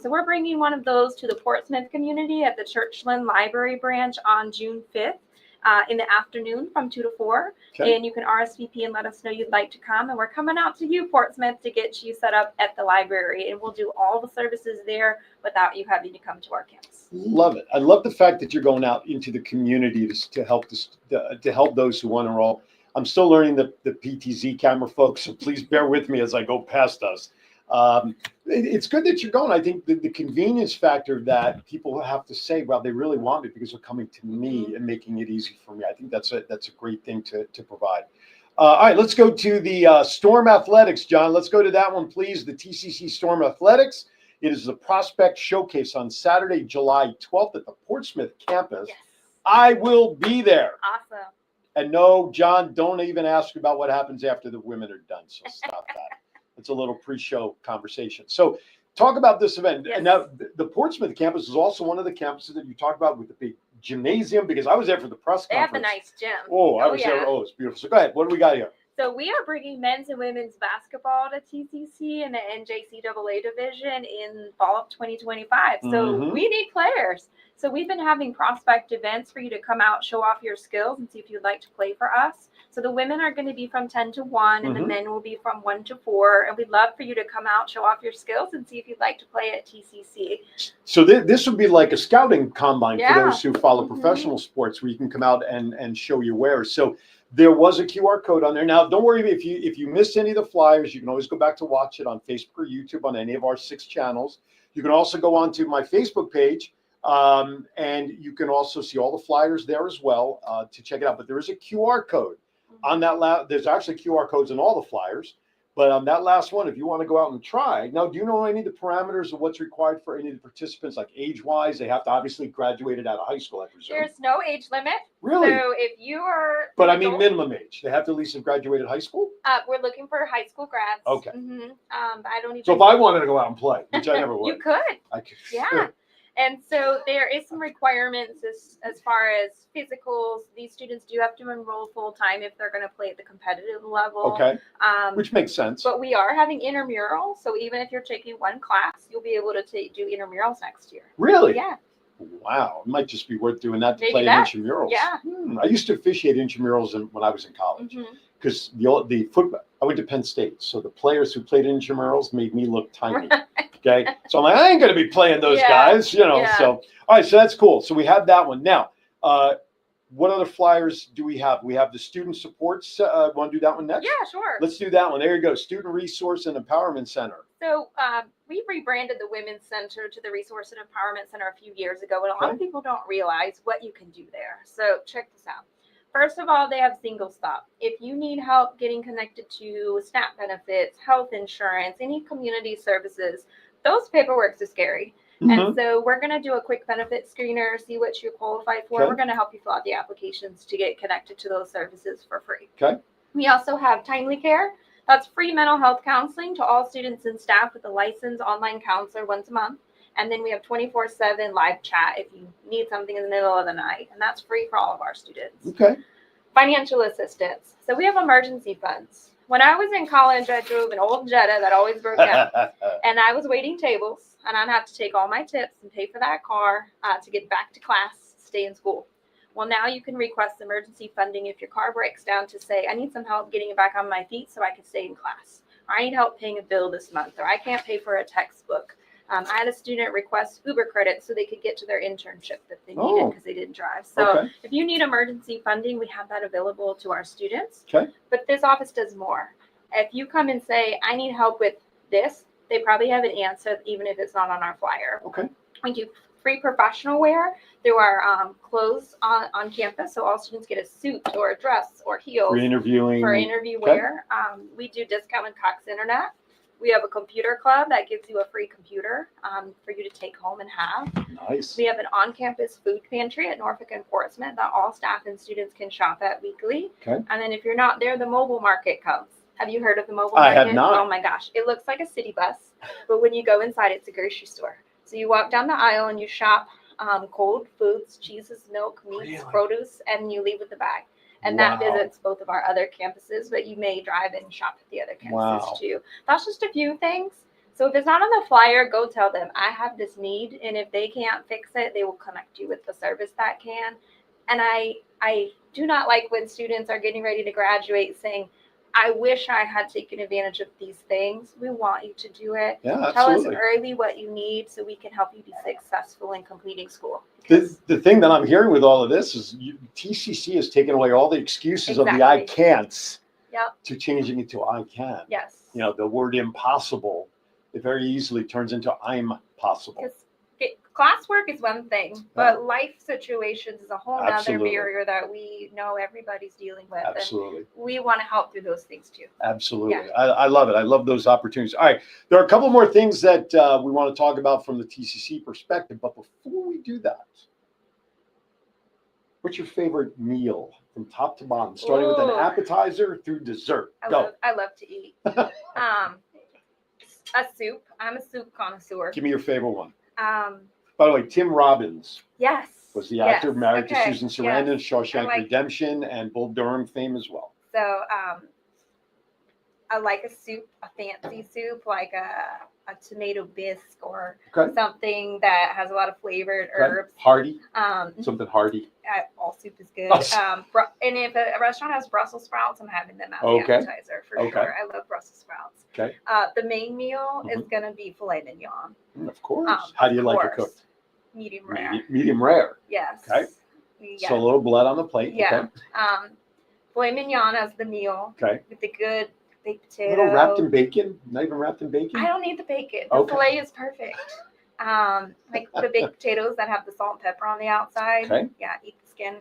So we're bringing one of those to the Portsmouth community at the Churchland Library branch on June 5th. in the afternoon from 2 to 4. Okay. And you can RSVP and let us know you'd like to come. And we're coming out to you, Portsmouth, to get you set up at the library. And we'll do all the services there without you having to come to our campus. Love it. I love the fact that you're going out into the community to help those who want to enroll. I'm still learning the PTZ camera, folks, so please bear with me as I go past us. It's good that you're going. I think the convenience factor that people have to say, well, they really want it because they're coming to me and making it easy for me. I think that's a great thing to provide. All right, let's go to the Storm Athletics, John. Let's go to that one, please. The TCC Storm Athletics. It is the Prospect Showcase on Saturday, July 12th at the Portsmouth campus. Yes. I will be there. Awesome. And no, John, don't even ask about what happens after the women are done. So stop that. It's a little pre-show conversation. So talk about this event. Yes. And now the Portsmouth campus is also one of the campuses that you talked about with the big gymnasium, because I was there for the press They have conference. the nice gym. Oh, I was there. Oh, it's beautiful. So go ahead. What do we got here? So we are bringing men's and women's basketball to TCC in the NJCAA division in fall of 2025. So we need players. So we've been having prospect events for you to come out, show off your skills, and see if you'd like to play for us. So the women are going to be from 10 to 1, and the men will be from 1 to 4. And we'd love for you to come out, show off your skills, and see if you'd like to play at TCC. So this would be like a scouting combine for Yeah. those who follow professional sports, where you can come out and show your wares. So there was a QR code on there. Now, don't worry if you missed any of the flyers. You can always go back to watch it on Facebook or YouTube on any of our 6 channels. You can also go onto my Facebook page, and you can also see all the flyers there as well to check it out. But there is a QR code on that. There's actually QR codes in all the flyers. But on that last one, if you want to go out and try. Now, do you know any of the parameters of what's required for any of the participants, like age-wise? They have to obviously graduated out of high school, I presume. There's no age limit. Really? So if you are. But I mean minimum age. They have to at least have graduated high school? We're looking for high school grads. Okay. I don't even. So if I wanted to go out and play, which I never would. You could. I could. Yeah. And so there is some requirements as far as physicals. These students do have to enroll full-time if they're going to play at the competitive level. Okay. Which makes sense. But we are having intramurals. So even if you're taking one class, you'll be able to do intramurals next year. Really? Yeah. Wow. It might just be worth doing that to Maybe play that. intramurals. Yeah. I used to officiate intramurals when I was in college. Because the football, I went to Penn State, so the players who played intramurals made me look tiny. Okay, so I'm like, I ain't gonna be playing those guys, you know. Yeah. So all right, so that's cool. So we have that one now. What other flyers do we have? We have the student supports. Want to do that one next? Yeah, sure. Let's do that one. There you go. Student Resource and Empowerment Center. So we rebranded the Women's Center to the Resource and Empowerment Center a few years ago, and a lot of people don't realize what you can do there. So check this out. First of all, they have single stop. If you need help getting connected to SNAP benefits, health insurance, any community services, those paperworks are scary. And so we're going to do a quick benefit screener, see what you're qualified for. Okay. We're going to help you fill out the applications to get connected to those services for free. Okay. We also have Timely Care. That's free mental health counseling to all students and staff with a licensed online counselor once a month. And then we have 24/7 live chat if you need something in the middle of the night. And that's free for all of our students. Okay. Financial assistance. So we have emergency funds. When I was in college, I drove an old Jetta that always broke down. And I was waiting tables. And I'd have to take all my tips and pay for that car to get back to class, stay in school. Well, now you can request emergency funding if your car breaks down to say, I need some help getting back on my feet so I can stay in class. Or I need help paying a bill this month. Or I can't pay for a textbook. I had a student request Uber credit so they could get to their internship that they needed because they didn't drive. So if you need emergency funding, we have that available to our students. Okay. But this office does more. If you come and say, I need help with this, they probably have an answer, even if it's not on our flyer. Okay. We do free professional wear through our clothes on campus. So all students get a suit or a dress or heels For interviewing. for interview wear. We do discounted Cox Internet. We have a computer club that gives you a free computer for you to take home and have. Nice. We have an on-campus food pantry at Norfolk and Portsmouth that all staff and students can shop at weekly. Okay. And then if you're not there, the mobile market comes. Have you heard of the mobile I market? have not. Oh my gosh. It looks like a city bus, but when you go inside, it's a grocery store. So you walk down the aisle and you shop cold foods, cheeses, milk, meats, produce, and you leave with the bag. And that visits both of our other campuses, but you may drive and shop at the other campuses too. That's just a few things. So if it's not on the flyer, go tell them, I have this need. And if they can't fix it, they will connect you with the service that can. And I do not like when students are getting ready to graduate saying, I wish I had taken advantage of these things. We want you to do it. Yeah, Tell us absolutely. early what you need so we can help you be successful in completing school. The thing that I'm hearing with all of this is TCC has taken away all the excuses of the I Exactly. can'ts Yep. to changing it to I can. Yes. You know, the word impossible, it very easily turns into I'm possible. Because classwork is one thing, but life situations is a whole nother Absolutely. barrier that we know everybody's dealing with. Absolutely. And we want to help through those things too. Absolutely. Yeah. I love it. I love those opportunities. All right. There are a couple more things that we want to talk about from the TCC perspective. But before we do that, what's your favorite meal from top to bottom, starting with an Ooh. appetizer through dessert? I Go. love to eat. A soup. I'm a soup connoisseur. Give me your favorite one. By the way, Tim Robbins Yes. was the actor married to Okay. Susan Sarandon, Yes. Shawshank I like- Redemption, and Bull Durham fame as well. So I like a soup, a fancy soup, like a tomato bisque or Okay. something that has a lot of flavored herbs. Hearty. Um, Something hearty. all soup is good. Oh. And if a restaurant has Brussels sprouts, I'm having them as Okay. the appetizer for Okay. sure. I love Brussels sprouts. Okay. The main meal is gonna be filet mignon. Of course. How do you like it cooked? Medium rare. Medium rare. Yes. Okay. Yeah. So a little blood on the plate. Yeah. Okay. Filet mignon as the meal Okay. with the good baked A potato. little wrapped in bacon. Not even wrapped in bacon. I don't need the bacon. The Okay. filet is perfect. Like the baked potatoes that have the salt and pepper on the outside. Okay. Yeah, eat the skin.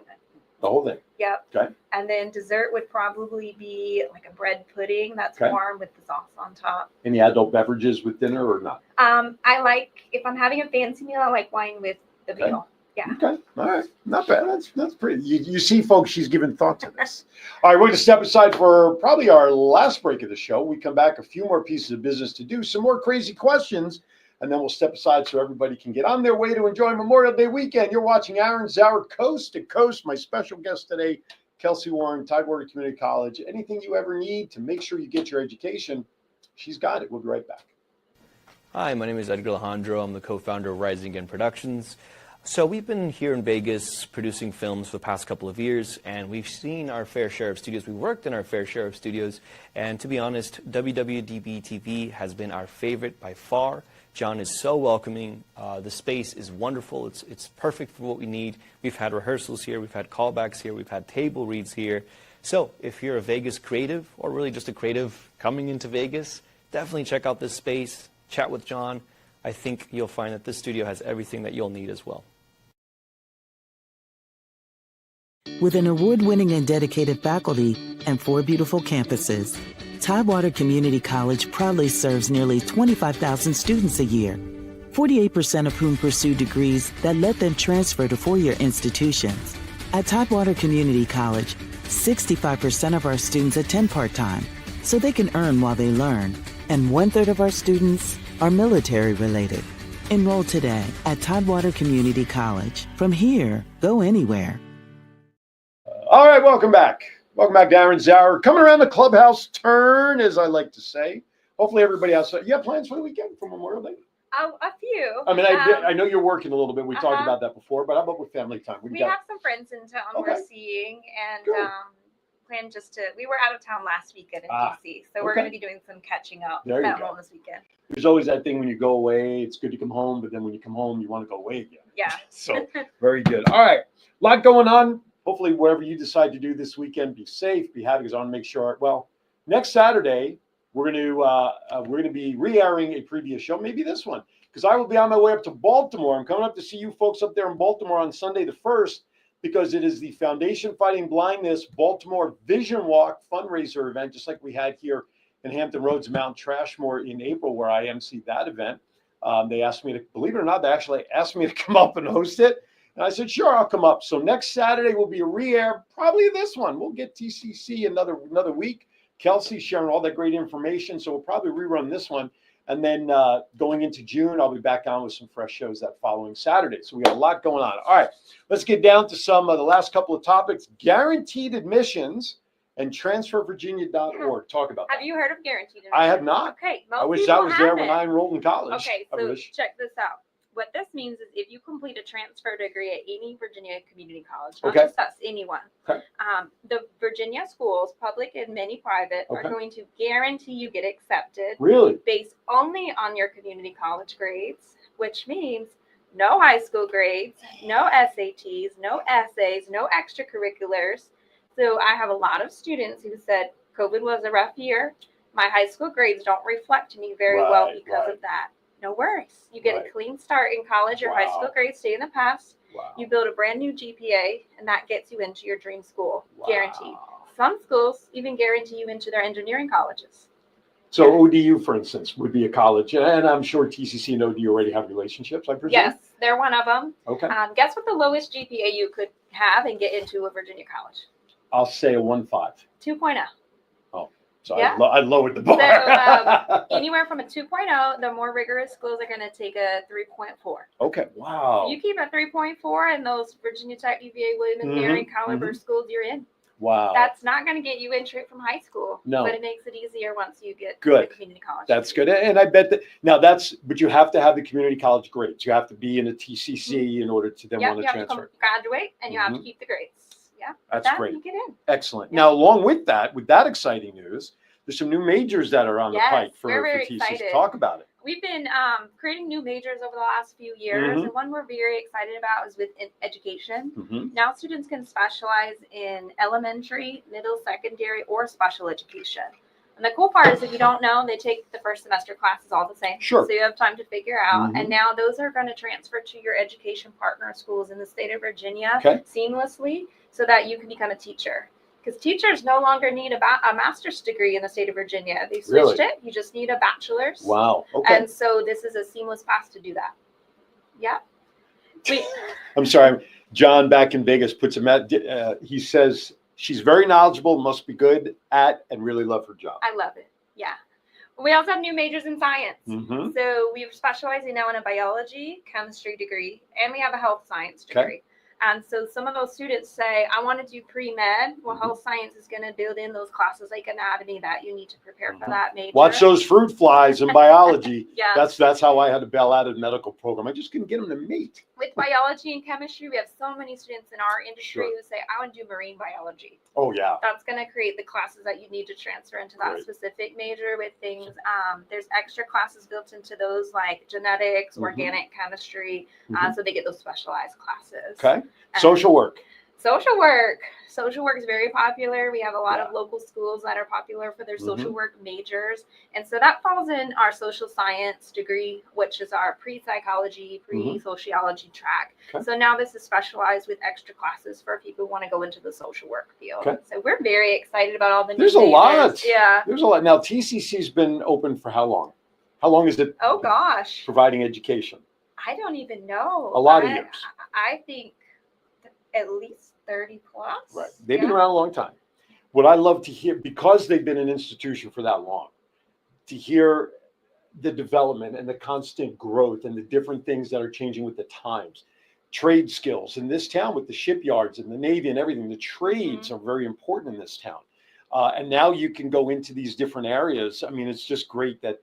The whole thing. Yep. Okay. And then dessert would probably be like a bread pudding that's Okay. warm with the sauce on top. Any adult beverages with dinner or not? I like, if I'm having a fancy meal, I like wine with the Okay. meal. Yeah. Okay. All right. Not bad. That's pretty. You see, folks, she's given thought to this. All right. We're going to step aside for probably our last break of the show. We come back, a few more pieces of business to do, some more crazy questions, and then we'll step aside so everybody can get on their way to enjoy Memorial Day weekend. You're watching Aaron Zauer, Coast to Coast. My special guest today, Kelsey Warren, Tidewater Community College. Anything you ever need to make sure you get your education, she's got it. We'll be right back. Hi, my name is Edgar Alejandro. I'm the co-founder of Rising Again Productions. So we've been here in Vegas producing films for the past couple of years, and we've seen our fair share of studios. We worked in our fair share of studios, and to be honest, WWDB TV has been our favorite by far. John is so welcoming. The space is wonderful. It's perfect for what we need. We've had rehearsals here. We've had callbacks here. We've had table reads here. So if you're a Vegas creative, or really just a creative coming into Vegas, definitely check out this space. Chat with John. I think you'll find that this studio has everything that you'll need as well. With an award-winning and dedicated faculty and 4 beautiful campuses, Tidewater Community College proudly serves nearly 25,000 students a year, 48% of whom pursue degrees that let them transfer to four-year institutions. At Tidewater Community College, 65% of our students attend part-time, so they can earn while they learn, and 1/3 of our students are military-related. Enroll today at Tidewater Community College. From here, go anywhere. All right, welcome back. Welcome back, Aaron Zauer. Coming around the clubhouse turn, as I like to say. Hopefully everybody else, you have plans for the weekend for Memorial Day? A few. I mean, I know you're working a little bit. We talked Uh-huh. about that before, but how about with family time? What do We you got? have some friends in town Okay. we're seeing, and Good. plan just to. We were out of town last weekend in Ah, DC, so we're okay. going to be doing some catching up There you at go. home this weekend. There's always that thing when you go away, it's good to come home, but then when you come home, you want to go away again. Yeah. So very good. All right, a lot going on. Hopefully, whatever you decide to do this weekend, be safe, be happy. Because I want to make sure. Well, next Saturday we're going to be re-airing a previous show, maybe this one, because I will be on my way up to Baltimore. I'm coming up to see you folks up there in Baltimore on Sunday the 1st, because it is the Foundation Fighting Blindness Baltimore Vision Walk fundraiser event, just like we had here in Hampton Roads, Mount Trashmore in April, where I emceed that event. They asked me to, believe it or not, they actually asked me to come up and host it. And I said, sure, I'll come up. So next Saturday will be a re-air, probably this one. We'll get TCC another week. Kelsey sharing all that great information. So we'll probably rerun this one. And then going into June, I'll be back on with some fresh shows that following Saturday. So we got a lot going on. All right, let's get down to some of the last couple of topics. Guaranteed admissions and transfervirginia.org. Talk about that. Have you heard of Guaranteed? I have not. Okay. I wish people I was there when haven't. I enrolled in college. Okay, I so wish. check this out. what this means is if you complete a transfer degree at any Virginia community college, not Okay. just us, anyone, Okay. the Virginia schools, public and many private, are Okay. going to guarantee you get accepted Really? based only on your community college grades, which means no high school grades, no SATs, no essays, no extracurriculars. So I have a lot of students who said COVID was a rough year. My high school grades don't reflect me very well Right, because right. of that. No worries. You get Right. a clean start in college. Your high Wow. school grades stay in the past. Wow. You build a brand new GPA, and that gets you into your dream school, Wow. guaranteed. Some schools even guarantee you into their engineering colleges. So ODU, for instance, would be a college, and I'm sure TCC and ODU already have relationships, I presume? Yes, they're one of them. Okay. Guess what the lowest GPA you could have and get into a Virginia college? I'll say a 1.5. 2.0. So Yeah. I lowered the bar. So anywhere from a 2.0, the more rigorous schools are going to take a 3.4. Okay. Wow. You keep a 3.4 in those Virginia Tech, UVA, William and Mhm, Mary caliber schools you're in. Wow. That's not going to get you in straight from high school. No. But it makes it easier once you get Good. to the community college. That's good. And I bet that now but you have to have the community college grades. You have to be in a TCC in order to then Yep, want to you have to transfer. graduate and you have to Mhm. keep the grades. Yeah. That's Then great. You get in. Excellent. Yeah. Now, along with that exciting news, there's some new majors that are on Yes, the pike for we're very TCC. excited. Talk about it. We've been creating new majors over the last few years, Mhm. and one we're very excited about is with education. Mhm. Now students can specialize in elementary, middle, secondary, or special education. And the cool part is if you don't know, they take the first semester classes all the same. Sure. So you have time to figure out. Mhm. And now those are going to transfer to your education partner schools in the state of Virginia Okay. seamlessly so that you can become a teacher. Because teachers no longer need a master's degree in the state of Virginia. They switched Really? it. You just need a bachelor's. Wow. Okay. And so this is a seamless path to do that. Yeah. I'm sorry. John back in Vegas puts him at, he says, she's very knowledgeable, must be good at, and really love her job. I love it. Yeah. We also have new majors in science. Mm-hmm. So we're specializing now in a biology, chemistry degree, and we have a health science Okay. degree. And so some of those students say, I want to do pre-med. Well, Mhm. health science is going to build in those classes like anatomy that you need to prepare for that major. Watch those fruit flies in biology. Yeah. That's how I had to bail out of medical program. I just couldn't get them to mate. With biology and chemistry, we have so many students in our industry Sure. who say, I want to do marine biology. Oh yeah. That's going to create the classes that you need to transfer into that Great. specific major with things. There's extra classes built into those like genetics, Mhm. organic chemistry. Mhm. So they get those specialized classes. Okay. And Social work. Social work. Social work is very popular. We have a lot Yeah. of local schools that are popular for their social Mhm. work majors. And so that falls in our social science degree, which is our pre-psychology, pre-sociology track. Okay. So now this is specialized with extra classes for people who want to go into the social work field. Okay. So we're very excited about all the new There's a majors. lot. Yeah. There's a lot. Now TCC's been open for how long? How long is it Oh gosh. providing education? I don't even know. A lot of years. I think at least 30 plus. Right. They've Yeah. been around a long time. What I love to hear, because they've been an institution for that long, to hear the development and the constant growth and the different things that are changing with the times. Trade skills in this town with the shipyards and the Navy and everything, the trades are very important in this town. And now you can go into these different areas. I mean, it's just great that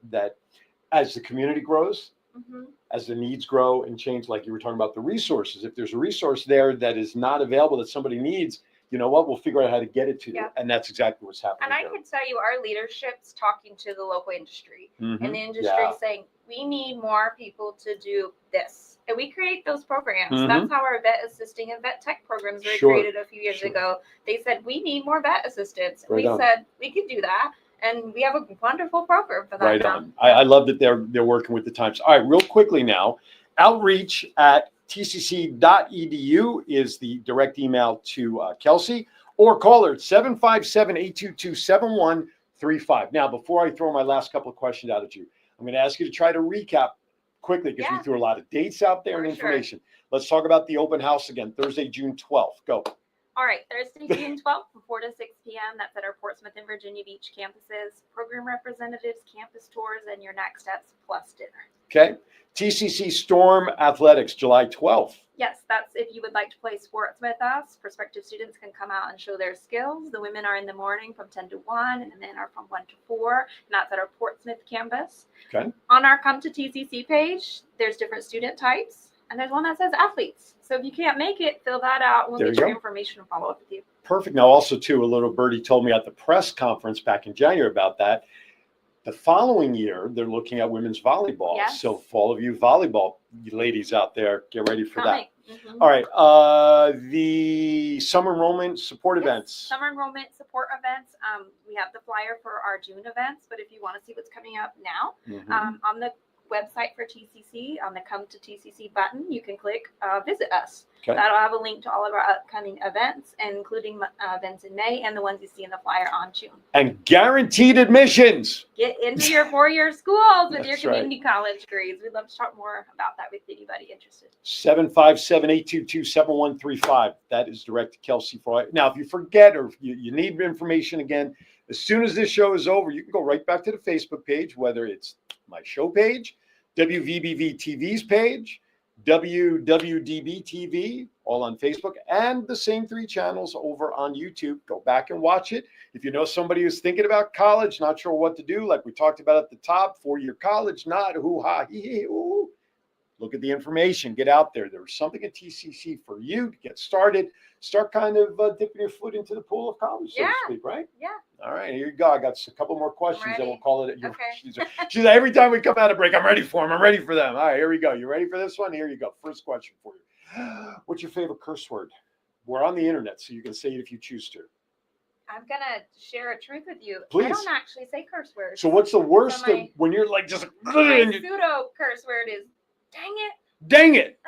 as the community grows, Mhm. as the needs grow and change, like you were talking about the resources, if there's a resource there that is not available that somebody needs, you know what, we'll figure out how to get it to you. Yeah. And that's exactly what's happening. And I here. can tell you, our leadership's talking to the local industry, Mhm. and the industry Yeah. saying we need more people to do this, and we create those programs. Mhm. That's how our vet assisting and vet tech programs were Sure. created a few years Sure. ago. They said we need more vet assistants. Right We on. said we can do that, and we have a wonderful program for that. Right now. on. I love that they're working with the times. All right, real quickly now, outreach at tcc.edu is the direct email to Kelsey, or call her at 757-822-7135. Now, before I throw my last couple of questions out at you, I'm going to ask you to try to recap quickly because we Yeah. threw a lot of dates out there and For sure. information. Let's talk about the open house again, Thursday, June 12th. Go. All right, Thursday, June 12th from 4 to 6 p.m. That's at our Portsmouth and Virginia Beach campuses. Program representatives, campus tours, and your next steps plus dinner. Okay. TCC Storm Athletics, July 12th. Yes, that's if you would like to play sports with us. Prospective students can come out and show their skills. The women are in the morning from 10 to 1, and the men are from 1 to 4, and that's at our Portsmouth campus. Okay. On our Come to TCC page, there's different student types, and there's one that says athletes. So if you can't make it, fill that out. We'll There get you your go. information and follow up with you. Perfect. Now, also, too, a little birdie told me at the press conference back in January about that. The following year, they're looking at women's volleyball. Yes. So for all of you volleyball ladies out there, get ready for that. Mhm. All right. The summer enrollment support Yes, events. Summer enrollment support events. We have the flyer for our June events, but if you want to see what's coming up now, Mhm. on the website for TCC, on the Come to TCC button, you can click Visit Us. Okay. That'll have a link to all of our upcoming events, including events in May and the ones you see in the flyer on June. And guaranteed admissions. Get into your four-year schools with your That's right. community college grades. We'd love to talk more about that with anybody interested. 757-822-7135. That is direct to Kelsey for now. If you forget or if you need information again, as soon as this show is over, you can go right back to the Facebook page, whether it's my show page, WVBV TV's page, WWDB TV, all on Facebook, and the same 3 channels over on YouTube. Go back and watch it. If you know somebody who's thinking about college, not sure what to do, like we talked about at the top, 4-year college, not hoo-ha, hee-hee, ooh. Look at the information. Get out there. There's something at TCC for you to get started. Start kind of dipping your foot into the pool of college, so to speak, right? Yeah. All right, here you go. I got a couple more questions, I'm and we'll ready. call it. Okay. She's like, every time we come out of break, I'm ready for them. I'm ready for them. All right, here we go. You ready for this one? Here you go. First question for you. What's your favorite curse word? We're on the internet, so you can say it if you choose to. I'm going to share a truth with you. Please. I don't actually say curse words. So what's the worst So my- when you're like just My and you- pseudo curse word is, dang it. dang it.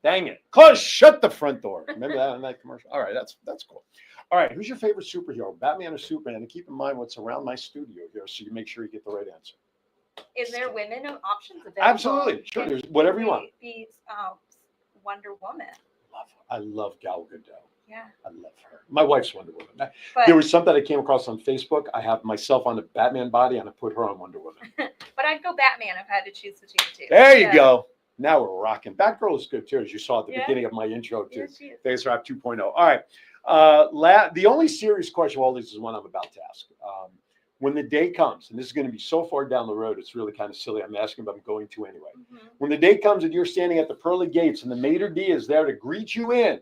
Dang it. Close, shut the front door. Remember that in that commercial? All right, that's cool. All right, who's your favorite superhero, Batman or Superman? And keep in mind what's around my studio here so you make sure you get the right answer. Is there women options available? Absolutely. Sure, Can there's whatever you we want. Be Wonder Woman. I love Gal Gadot. Yeah. I love her. My wife's Wonder Woman. But, There was something I came across on Facebook. I have myself on the Batman body and I put her on Wonder Woman. but I'd go Batman if I had to choose between the two. There you Yeah. go. Now we're rocking. Batgirl is good too, as you saw at the Yeah. beginning of my intro too. Yeah, she is. Face Rap 2.0. All right. The only serious question of all these is one I'm about to ask. When the day comes, and this is going to be so far down the road, it's really kind of silly. I'm asking, but I'm going to anyway. Mhm. When the day comes and you're standing at the pearly gates and the maitre d' is there to greet you in,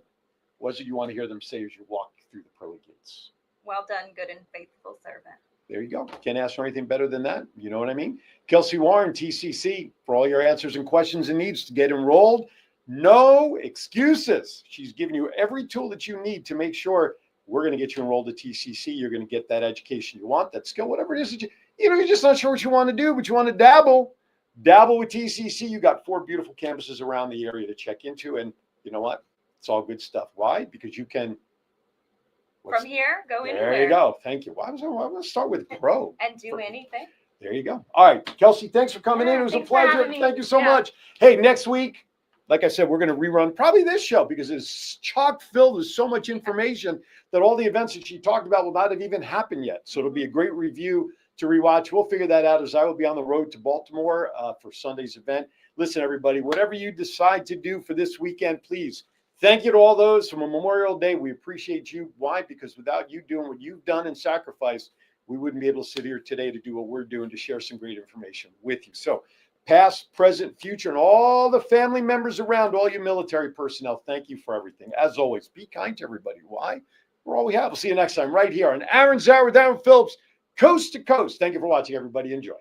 what's it you want to hear them say as you walk through the pearly gates? Well done, good and faithful servant. There you go. Can't ask for anything better than that. You know what I mean? Kelsey Warren, TCC, for all your answers and questions and needs to get enrolled. No excuses. She's giving you every tool that you need to make sure we're going to get you enrolled at TCC. You're going to get that education you want, that skill, whatever it is that you're just not sure what you want to do, but you want to dabble. Dabble with TCC. You got 4 beautiful campuses around the area to check into. And you know what? It's all good stuff. Why? Because you can. From here, go anywhere. There you go. Thank you. Why was I start with grow? And do anything. There you go. All right, Kelsey, thanks for coming in. Yeah, It was a thanks for pleasure. having me. Thank you so Yeah. much. Hey, next week, like I said, we're going to rerun probably this show because it's chock filled with so much information that all the events that she talked about will not have even happened yet. So it'll be a great review to rewatch. We'll figure that out as I will be on the road to Baltimore for Sunday's event. Listen, everybody, whatever you decide to do for this weekend, please. Thank you to all those from Memorial Day. We appreciate you. Why? Because without you doing what you've done and sacrificed, we wouldn't be able to sit here today to do what we're doing to share some great information with you. So past, present, future, and all the family members around, all you military personnel, thank you for everything. As always, be kind to everybody. Why? We're all we have. We'll see you next time right here on Aaron's Hour with Aaron Phillips, coast to coast. Thank you for watching, everybody. Enjoy.